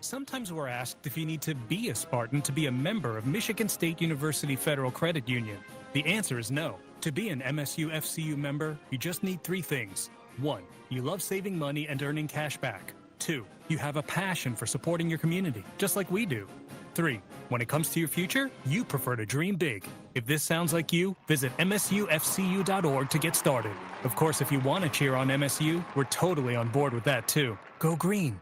[SPEAKER 19] Sometimes we're asked if you need to be a Spartan to be a member of Michigan State University Federal Credit Union. The answer is no. To be an MSU FCU member, you just need 3 things. 1, you love saving money and earning cash back. 2, you have a passion for supporting your community, just like we do. 3, when it comes to your future, you prefer to dream big. If this sounds like you, visit msufcu.org to get started. Of course, if you want to cheer on MSU, we're totally on board with that too. Go green.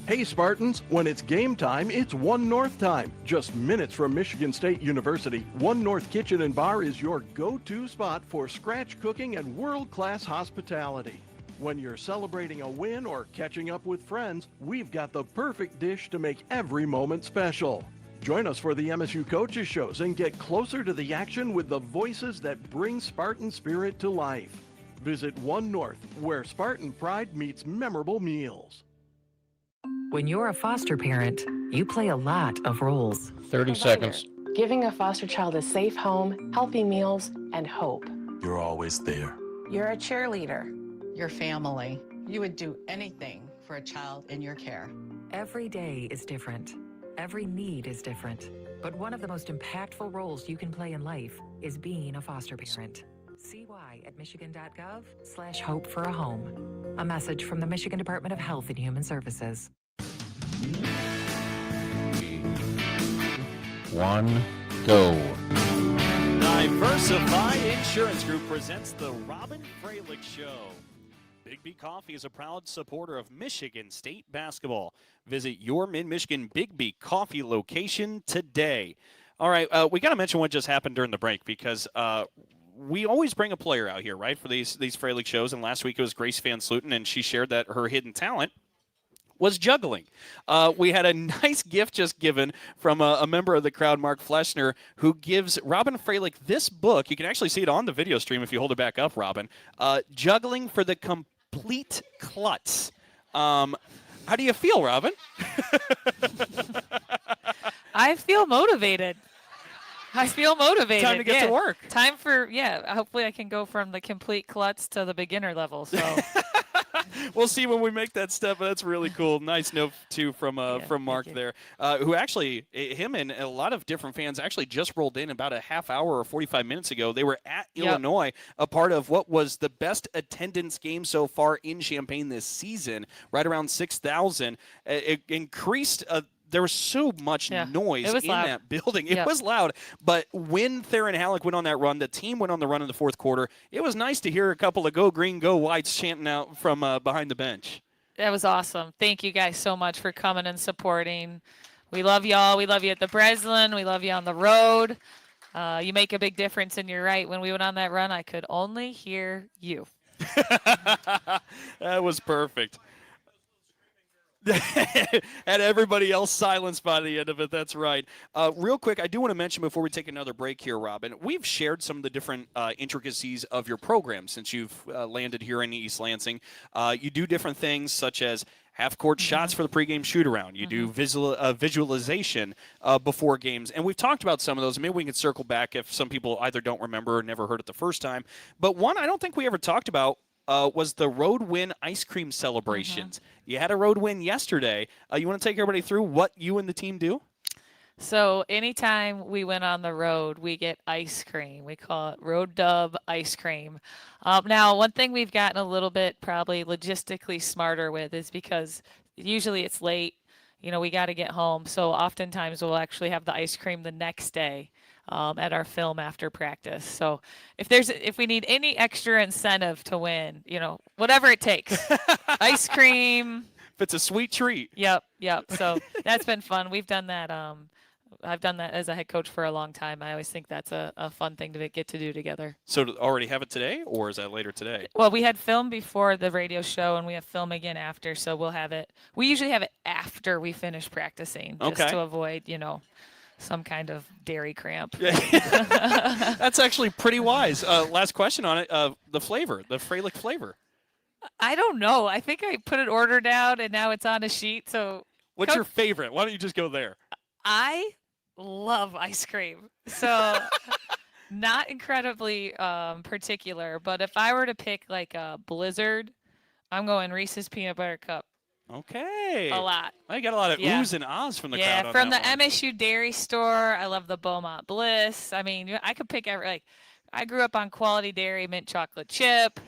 [SPEAKER 20] Hey Spartans, when it's game time, it's One North time. Just minutes from Michigan State University, One North Kitchen and Bar is your go-to spot for scratch cooking and world-class hospitality. When you're celebrating a win or catching up with friends, we've got the perfect dish to make every moment special. Join us for the MSU Coaches Shows and get closer to the action with the voices that bring Spartan spirit to life. Visit One North, where Spartan pride meets memorable meals.
[SPEAKER 23] When you're a foster parent, you play a lot of roles.
[SPEAKER 16] 30 seconds.
[SPEAKER 24] Giving a foster child a safe home, healthy meals, and hope.
[SPEAKER 25] You're always there.
[SPEAKER 26] You're a cheerleader. Your family. You would do anything for a child in your care.
[SPEAKER 23] Every day is different. Every need is different. But one of the most impactful roles you can play in life is being a foster parent. See why at michigan.gov/hope for a home. A message from the Michigan Department of Health and Human Services.
[SPEAKER 16] 1, go.
[SPEAKER 4] Diversified Insurance Group presents the Robyn Fralick Show. Big B Coffee is a proud supporter of Michigan State basketball. Visit your Mid-Michigan Big B Coffee location today. All right, we got to mention what just happened during the break because we always bring a player out here, right, for these Fralick shows. And last week it was Grace Van Sluten, and she shared that her hidden talent was juggling. We had a nice gift just given from a member of the crowd, Mark Fleshner, who gives Robyn Fralick this book. You can actually see it on the video stream if you hold it back up, Robyn. Juggling for the Complete Klutz. How do you feel, Robyn?
[SPEAKER 5] I feel motivated.
[SPEAKER 4] Time to get to work.
[SPEAKER 5] Time for, hopefully I can go from the complete klutz to the beginner level. So
[SPEAKER 4] We'll see when we make that step. That's really cool. Nice note, too, from Mark there, who actually, him and a lot of different fans actually just rolled in about a half hour or 45 minutes ago. They were at Illinois, a part of what was the best attendance game so far in Champaign this season, right around 6,000. It increased there was so much noise in that building. It was loud. But when Theron Halleck went on that run, the team went on the run in the fourth quarter. It was nice to hear a couple of Go Green, Go Whites chanting out from behind the bench.
[SPEAKER 5] That was awesome. Thank you guys so much for coming and supporting. We love y'all. We love you at the Breslin. We love you on the road. You make a big difference, and you're right. When we went on that run, I could only hear you.
[SPEAKER 4] That was perfect. Had everybody else silenced by the end of it. That's right. Real quick, I do want to mention before we take another break here, Robyn, we've shared some of the different intricacies of your program since you've landed here in East Lansing. You do different things such as half-court shots for the pregame shoot-around. You do visualization before games. And we've talked about some of those. Maybe we can circle back if some people either don't remember or never heard it the first time. But one I don't think we ever talked about was the road win ice cream celebrations. You had a road win yesterday. You want to take everybody through what you and the team do?
[SPEAKER 5] So anytime we went on the road, we get ice cream. We call it Road Dub ice cream. Now, one thing we've gotten a little bit probably logistically smarter with is because usually it's late. You know, we got to get home. So oftentimes we'll actually have the ice cream the next day. At our film after practice. So if we need any extra incentive to win, you know, whatever it takes, ice cream.
[SPEAKER 4] If it's a sweet treat.
[SPEAKER 5] Yep. So that's been fun. We've done that. I've done that as a head coach for a long time. I always think that's a fun thing to get to do together.
[SPEAKER 4] So to already have it today, or is that later today?
[SPEAKER 5] Well, we had film before the radio show, and we have film again after. So we'll have it. We usually have it after we finish practicing, just to avoid, you know, some kind of dairy cramp.
[SPEAKER 4] That's actually pretty wise. Last question on it. The flavor, the Fralick flavor.
[SPEAKER 5] I don't know. I think I put an order down and now it's on a sheet. So
[SPEAKER 4] what's your favorite? Why don't you just go there?
[SPEAKER 5] I love ice cream. So not incredibly particular, but if I were to pick like a Blizzard, I'm going Reese's Peanut Butter Cup.
[SPEAKER 4] Okay.
[SPEAKER 5] A lot.
[SPEAKER 4] I got a lot of oohs and ahs from the crowd on
[SPEAKER 5] from the
[SPEAKER 4] that one.
[SPEAKER 5] MSU Dairy Store. I love the Beaumont Bliss. I mean, I could pick every, like, I grew up on Quality Dairy mint chocolate chip.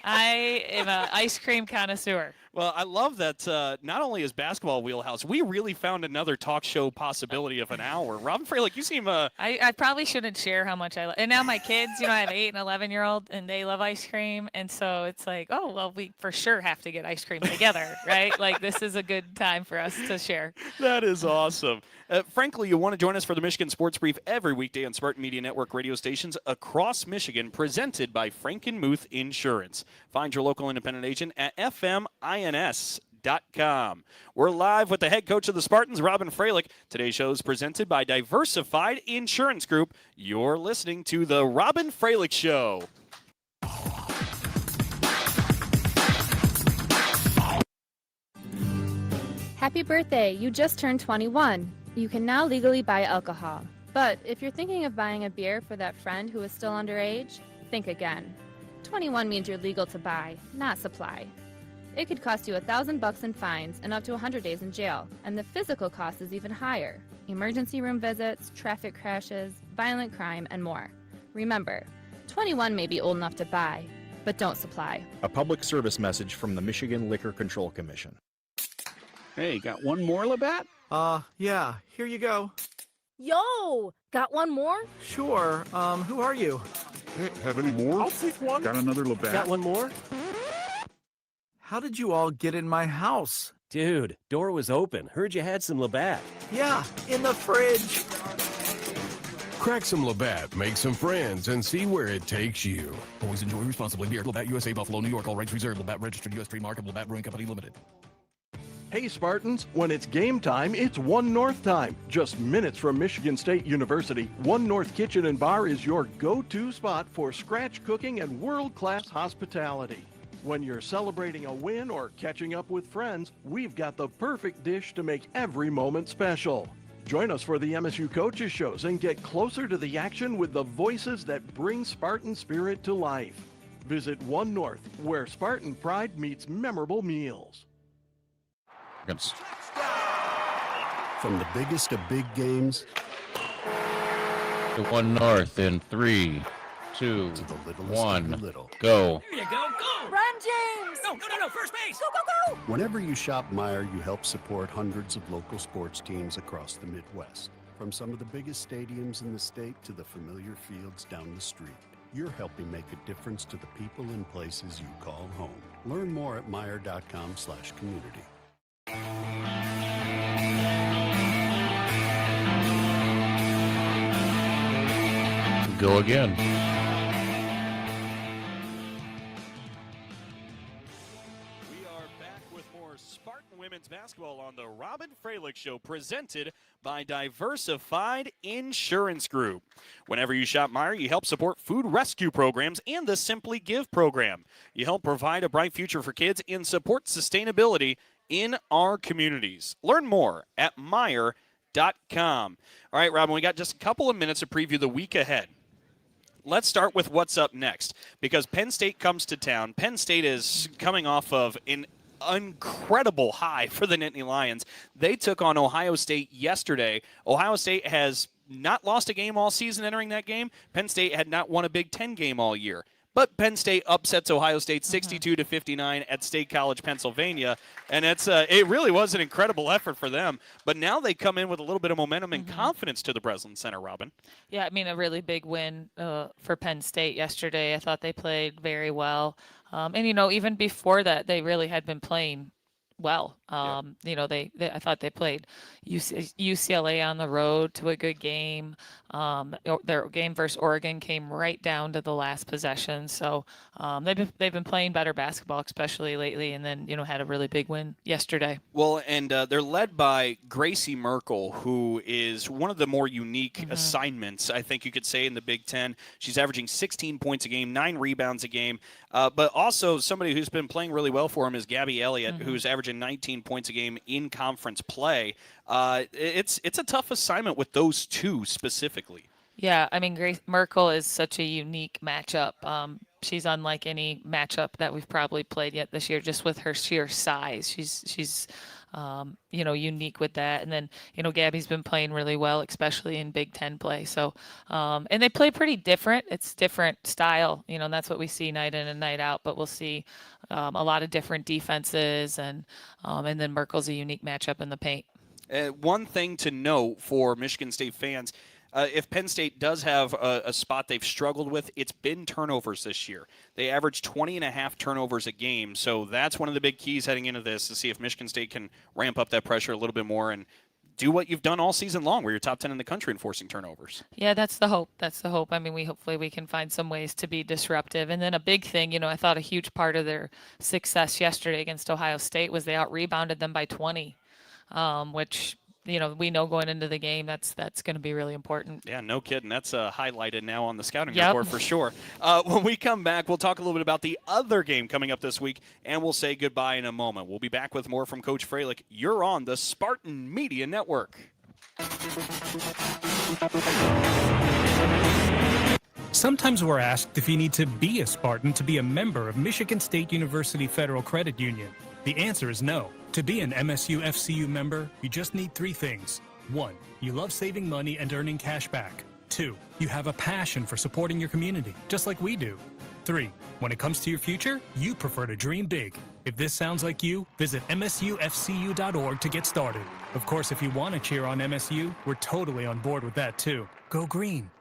[SPEAKER 5] I am an ice cream connoisseur.
[SPEAKER 4] Well, I love that not only is basketball wheelhouse, we really found another talk show possibility of an hour. Robyn Fralick, you seem...
[SPEAKER 5] I probably shouldn't share how much I love. And now my kids, you know, I have 8 and 11-year-old, and they love ice cream. And so it's like, oh, well, we for sure have to get ice cream together, right? Like, this is a good time for us to share.
[SPEAKER 4] That is awesome. Frankly, you want to join us for the Michigan Sports Brief every weekday on Spartan Media Network radio stations across Michigan, presented by Frankenmuth Insurance. Find your local independent agent at FMINS.com. We're live with the head coach of the Spartans, Robyn Fralick. Today's show is presented by Diversified Insurance Group. You're listening to The Robyn Fralick Show.
[SPEAKER 10] Happy birthday, you just turned 21. You can now legally buy alcohol. But if you're thinking of buying a beer for that friend who is still underage, think again. 21 means you're legal to buy, not supply. It could cost you $1,000 in fines and up to 100 days in jail, and the physical cost is even higher. Emergency room visits, traffic crashes, violent crime, and more. Remember, 21 may be old enough to buy, but don't supply.
[SPEAKER 1] A public service message from the Michigan Liquor Control Commission.
[SPEAKER 8] Hey, got one more, Labatt?
[SPEAKER 9] Yeah, here you go.
[SPEAKER 10] Yo, got one more?
[SPEAKER 9] Sure, who are you?
[SPEAKER 8] Hey, have any more?
[SPEAKER 9] I'll take one.
[SPEAKER 8] Got another Labatt?
[SPEAKER 11] Got one more?
[SPEAKER 9] How did you all get in my house?
[SPEAKER 11] Dude, door was open. Heard you had some Labatt.
[SPEAKER 9] Yeah, in the fridge.
[SPEAKER 12] Crack some Labatt, make some friends, and see where it takes you.
[SPEAKER 13] Always enjoy responsibly. Beer, Labatt USA, Buffalo, New York. All rights reserved. Labatt registered U.S. trade market. Labatt Brewing Company Limited.
[SPEAKER 20] Hey Spartans, when it's game time, it's One North time. Just minutes from Michigan State University, One North Kitchen and Bar is your go-to spot for scratch cooking and world-class hospitality. When you're celebrating a win or catching up with friends, we've got the perfect dish to make every moment special. Join us for the MSU Coaches Shows and get closer to the action with the voices that bring Spartan spirit to life. Visit One North, where Spartan pride meets memorable meals.
[SPEAKER 6] From the biggest of big games
[SPEAKER 16] To One North in 3, 2,
[SPEAKER 6] to the littlest of
[SPEAKER 16] 1,
[SPEAKER 6] the little.
[SPEAKER 16] go.
[SPEAKER 3] Here you go, go!
[SPEAKER 2] Run, James!
[SPEAKER 3] No, first base!
[SPEAKER 2] Go, go, go!
[SPEAKER 6] Whenever you shop Meijer, you help support hundreds of local sports teams across the Midwest. From some of the biggest stadiums in the state to the familiar fields down the street. You're helping make a difference to the people and places you call home. Learn more at Meijer.com/community.
[SPEAKER 16] Go again.
[SPEAKER 4] We are back with more Spartan women's basketball on the Robyn Fralick Show, presented by Diversified Insurance Group. Whenever you shop Meijer, you help support food rescue programs and the Simply Give program. You help provide a bright future for kids and support sustainability in our communities. Learn more at Meijer.com. All right, Robyn, we got just a couple of minutes to preview the week ahead. Let's start with what's up next, because Penn State comes to town. Penn State is coming off of an incredible high for the Nittany Lions. They took on Ohio State yesterday. Ohio State has not lost a game all season entering that game. Penn State had not won a Big Ten game all year. But Penn State upsets Ohio State 62-59 at State College, Pennsylvania, and it really was an incredible effort for them. But now they come in with a little bit of momentum and confidence to the Breslin Center, Robyn.
[SPEAKER 5] Yeah, I mean, a really big win for Penn State yesterday. I thought they played very well. And, even before that, they really had been playing well. I thought they played UCLA on the road to a good game. Their game versus Oregon came right down to the last possession. So they've been playing better basketball, especially lately, and then had a really big win yesterday.
[SPEAKER 4] Well, and they're led by Gracie Merkel, who is one of the more unique assignments, I think you could say, in the Big Ten. She's averaging 16 points a game, 9 rebounds a game. But also somebody who's been playing really well for him is Gabby Elliott, who's averaging 19 points a game in conference play. It's a tough assignment with those two specifically.
[SPEAKER 5] Yeah, I mean, Grace Merkel is such a unique matchup. She's unlike any matchup that we've probably played yet this year, just with her sheer size. She's unique with that. And then, Gabby's been playing really well, especially in Big Ten play. So, and they play pretty different. It's different style, and that's what we see night in and night out. But we'll see a lot of different defenses, and then Merkel's a unique matchup in the paint.
[SPEAKER 4] One thing to note for Michigan State fans, if Penn State does have a spot they've struggled with, it's been turnovers this year. They average 20.5 turnovers a game, so that's one of the big keys heading into this, to see if Michigan State can ramp up that pressure a little bit more and do what you've done all season long, where you're top 10 in the country in forcing turnovers.
[SPEAKER 5] Yeah, that's the hope. I mean, hopefully we can find some ways to be disruptive. And then a big thing, I thought a huge part of their success yesterday against Ohio State was they out-rebounded them by 20, which we know going into the game that's going to be really important.
[SPEAKER 4] Yeah, no kidding. That's highlighted now on the scouting report for sure. When we come back, we'll talk a little bit about the other game coming up this week, and we'll say goodbye in a moment. We'll be back with more from Coach Fralick. You're on the Spartan Media Network.
[SPEAKER 19] Sometimes we're asked if you need to be a Spartan to be a member of Michigan State University Federal Credit Union. The answer is no. To be an MSU FCU member, you just need 3 things. 1, you love saving money and earning cash back. 2, you have a passion for supporting your community, just like we do. 3, when it comes to your future, you prefer to dream big. If this sounds like you, visit msufcu.org to get started. Of course, if you want to cheer on MSU, we're totally on board with that too. Go green.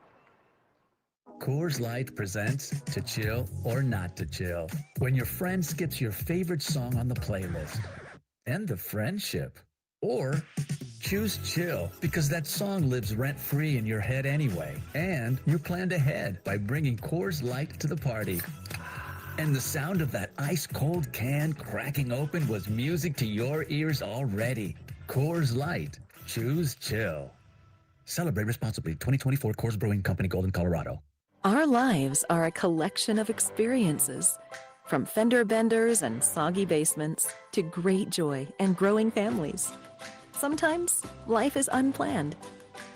[SPEAKER 15] Coors Light presents To Chill or Not to Chill, when your friend skips your favorite song on the playlist. End the friendship. Or choose chill, because that song lives rent-free in your head anyway. And you planned ahead by bringing Coors Light to the party. And the sound of that ice-cold can cracking open was music to your ears already. Coors Light. Choose chill. Celebrate responsibly. 2024 Coors Brewing Company, Golden, Colorado.
[SPEAKER 18] Our lives are a collection of experiences. From fender benders and soggy basements to great joy and growing families. Sometimes life is unplanned.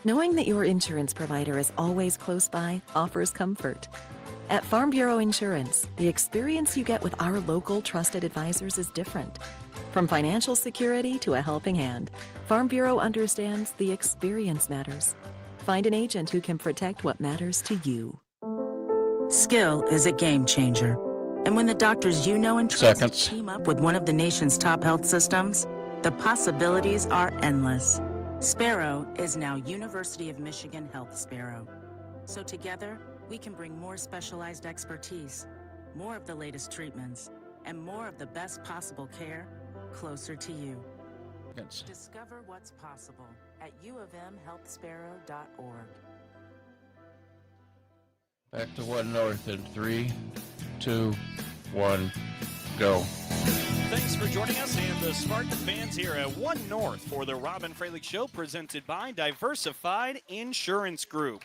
[SPEAKER 18] Knowing that your insurance provider is always close by offers comfort. At Farm Bureau Insurance, the experience you get with our local trusted advisors is different. From financial security to a helping hand, Farm Bureau understands the experience matters. Find an agent who can protect what matters to you.
[SPEAKER 2] Skill is a game changer. And when the doctors you know and trust team up with one of the nation's top health systems, the possibilities are endless. Sparrow is now University of Michigan Health Sparrow. So together, we can bring more specialized expertise, more of the latest treatments, and more of the best possible care closer to you. Discover what's possible at uofmhealthsparrow.org.
[SPEAKER 16] Back to 1 North in 3, 2, 1, go.
[SPEAKER 4] Thanks for joining us and the Spartan fans here at 1 North for the Robyn Fralick Show, presented by Diversified Insurance Group.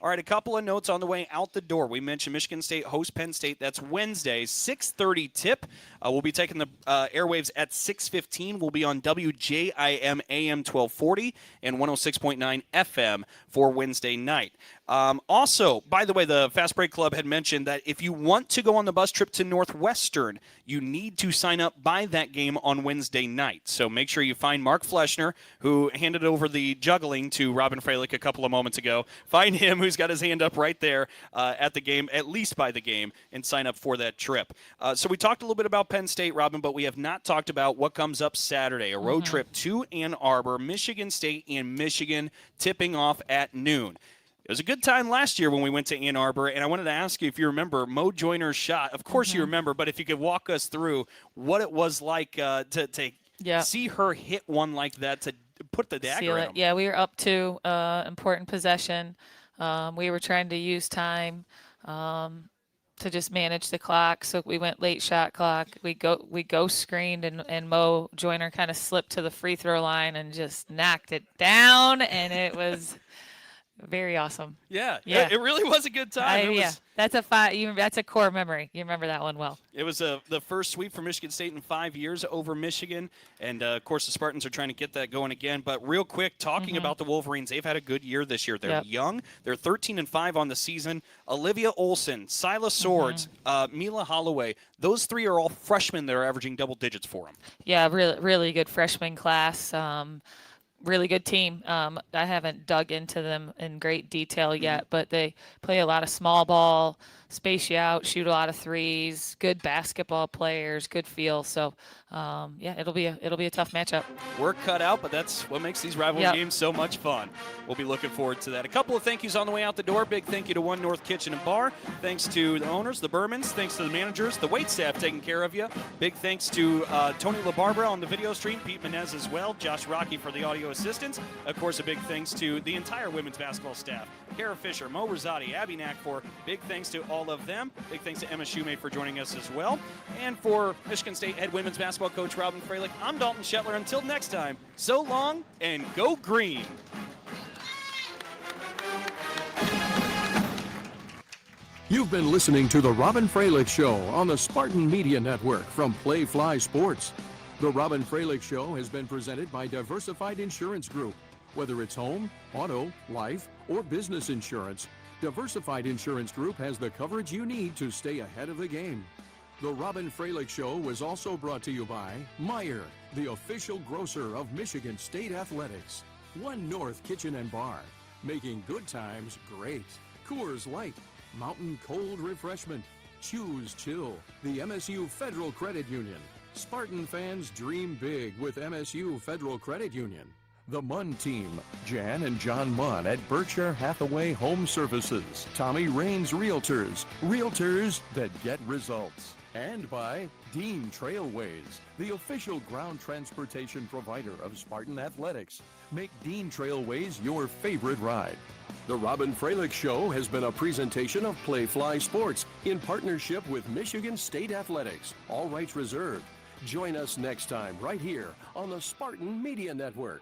[SPEAKER 4] All right, a couple of notes on the way out the door. We mentioned Michigan State hosts Penn State. That's Wednesday, 6:30 tip. We'll be taking the airwaves at 6:15. We'll be on WJIM AM 1240 and 106.9 FM for Wednesday night. Also, by the way, the Fast Break Club had mentioned that if you want to go on the bus trip to Northwestern, you need to sign up by that game on Wednesday night. So make sure you find Mark Fleschner, who handed over the juggling to Robyn Fralick a couple of moments ago. Find him, who's got his hand up right there at the game, at least by the game, and sign up for that trip. So we talked a little bit about Penn State, Robyn, but we have not talked about what comes up Saturday, a road trip to Ann Arbor, Michigan State and Michigan, tipping off at noon. It was a good time last year when we went to Ann Arbor, and I wanted to ask you if you remember Mo Joyner's shot. Of course you remember, but if you could walk us through what it was like to see her hit one like that, to put the dagger in him.
[SPEAKER 5] Yeah, we were up to important possession. We were trying to use time to just manage the clock, so we went late shot clock. We go screened, and Mo Joyner kind of slipped to the free throw line and just knocked it down, and it was very awesome.
[SPEAKER 4] Yeah, it really was a good time.
[SPEAKER 5] That's a core memory. You remember that one well.
[SPEAKER 4] It was the first sweep for Michigan State in 5 years over Michigan, and of course the Spartans are trying to get that going again. But real quick, talking about the Wolverines, they've had a good year this year. They're young. They're 13-5 on the season. Olivia Olson, Silas Swords, Mila Holloway, those three are all freshmen that are averaging double digits for them.
[SPEAKER 5] Yeah, really good freshman class. Really good team. I haven't dug into them in great detail yet, but they play a lot of small ball, space you out, shoot a lot of threes, good basketball players, good feel. So, it'll be a tough matchup.
[SPEAKER 4] Work cut out, but that's what makes these rivalry games so much fun. We'll be looking forward to that. A couple of thank yous on the way out the door. Big thank you to 1 North Kitchen and Bar. Thanks to the owners, the Bermans. Thanks to the managers, the wait staff taking care of you. Big thanks to Tony LaBarbera on the video stream, Pete Menez as well, Josh Rocky for the audio assistance. Of course, a big thanks to the entire women's basketball staff. Kara Fisher, Mo Rosati, Abby Nakfor. Big thanks to all of them. Big thanks to Emma Shumate for joining us as well. And for Michigan State head women's basketball coach Robyn Fralick, I'm Dalton Shetler. Until next time, so long and go green.
[SPEAKER 12] You've been listening to The Robyn Fralick Show on the Spartan Media Network from Playfly Sports. The Robyn Fralick Show has been presented by Diversified Insurance Group. Whether it's home, auto, life, or business insurance, Diversified Insurance Group has the coverage you need to stay ahead of the game. The Robyn Fralick Show was also brought to you by Meijer, the official grocer of Michigan State Athletics. 1 North Kitchen and Bar, making good times great. Coors Light, Mountain Cold Refreshment. Choose Chill, the MSU Federal Credit Union. Spartan fans dream big with MSU Federal Credit Union. The Munn Team, Jan and John Munn at Berkshire Hathaway Home Services. Tommy Raines Realtors, realtors that get results. And by Dean Trailways, the official ground transportation provider of Spartan Athletics. Make Dean Trailways your favorite ride. The Robyn Fralick Show has been a presentation of Playfly Sports in partnership with Michigan State Athletics. All rights reserved. Join us next time right here on the Spartan Media Network.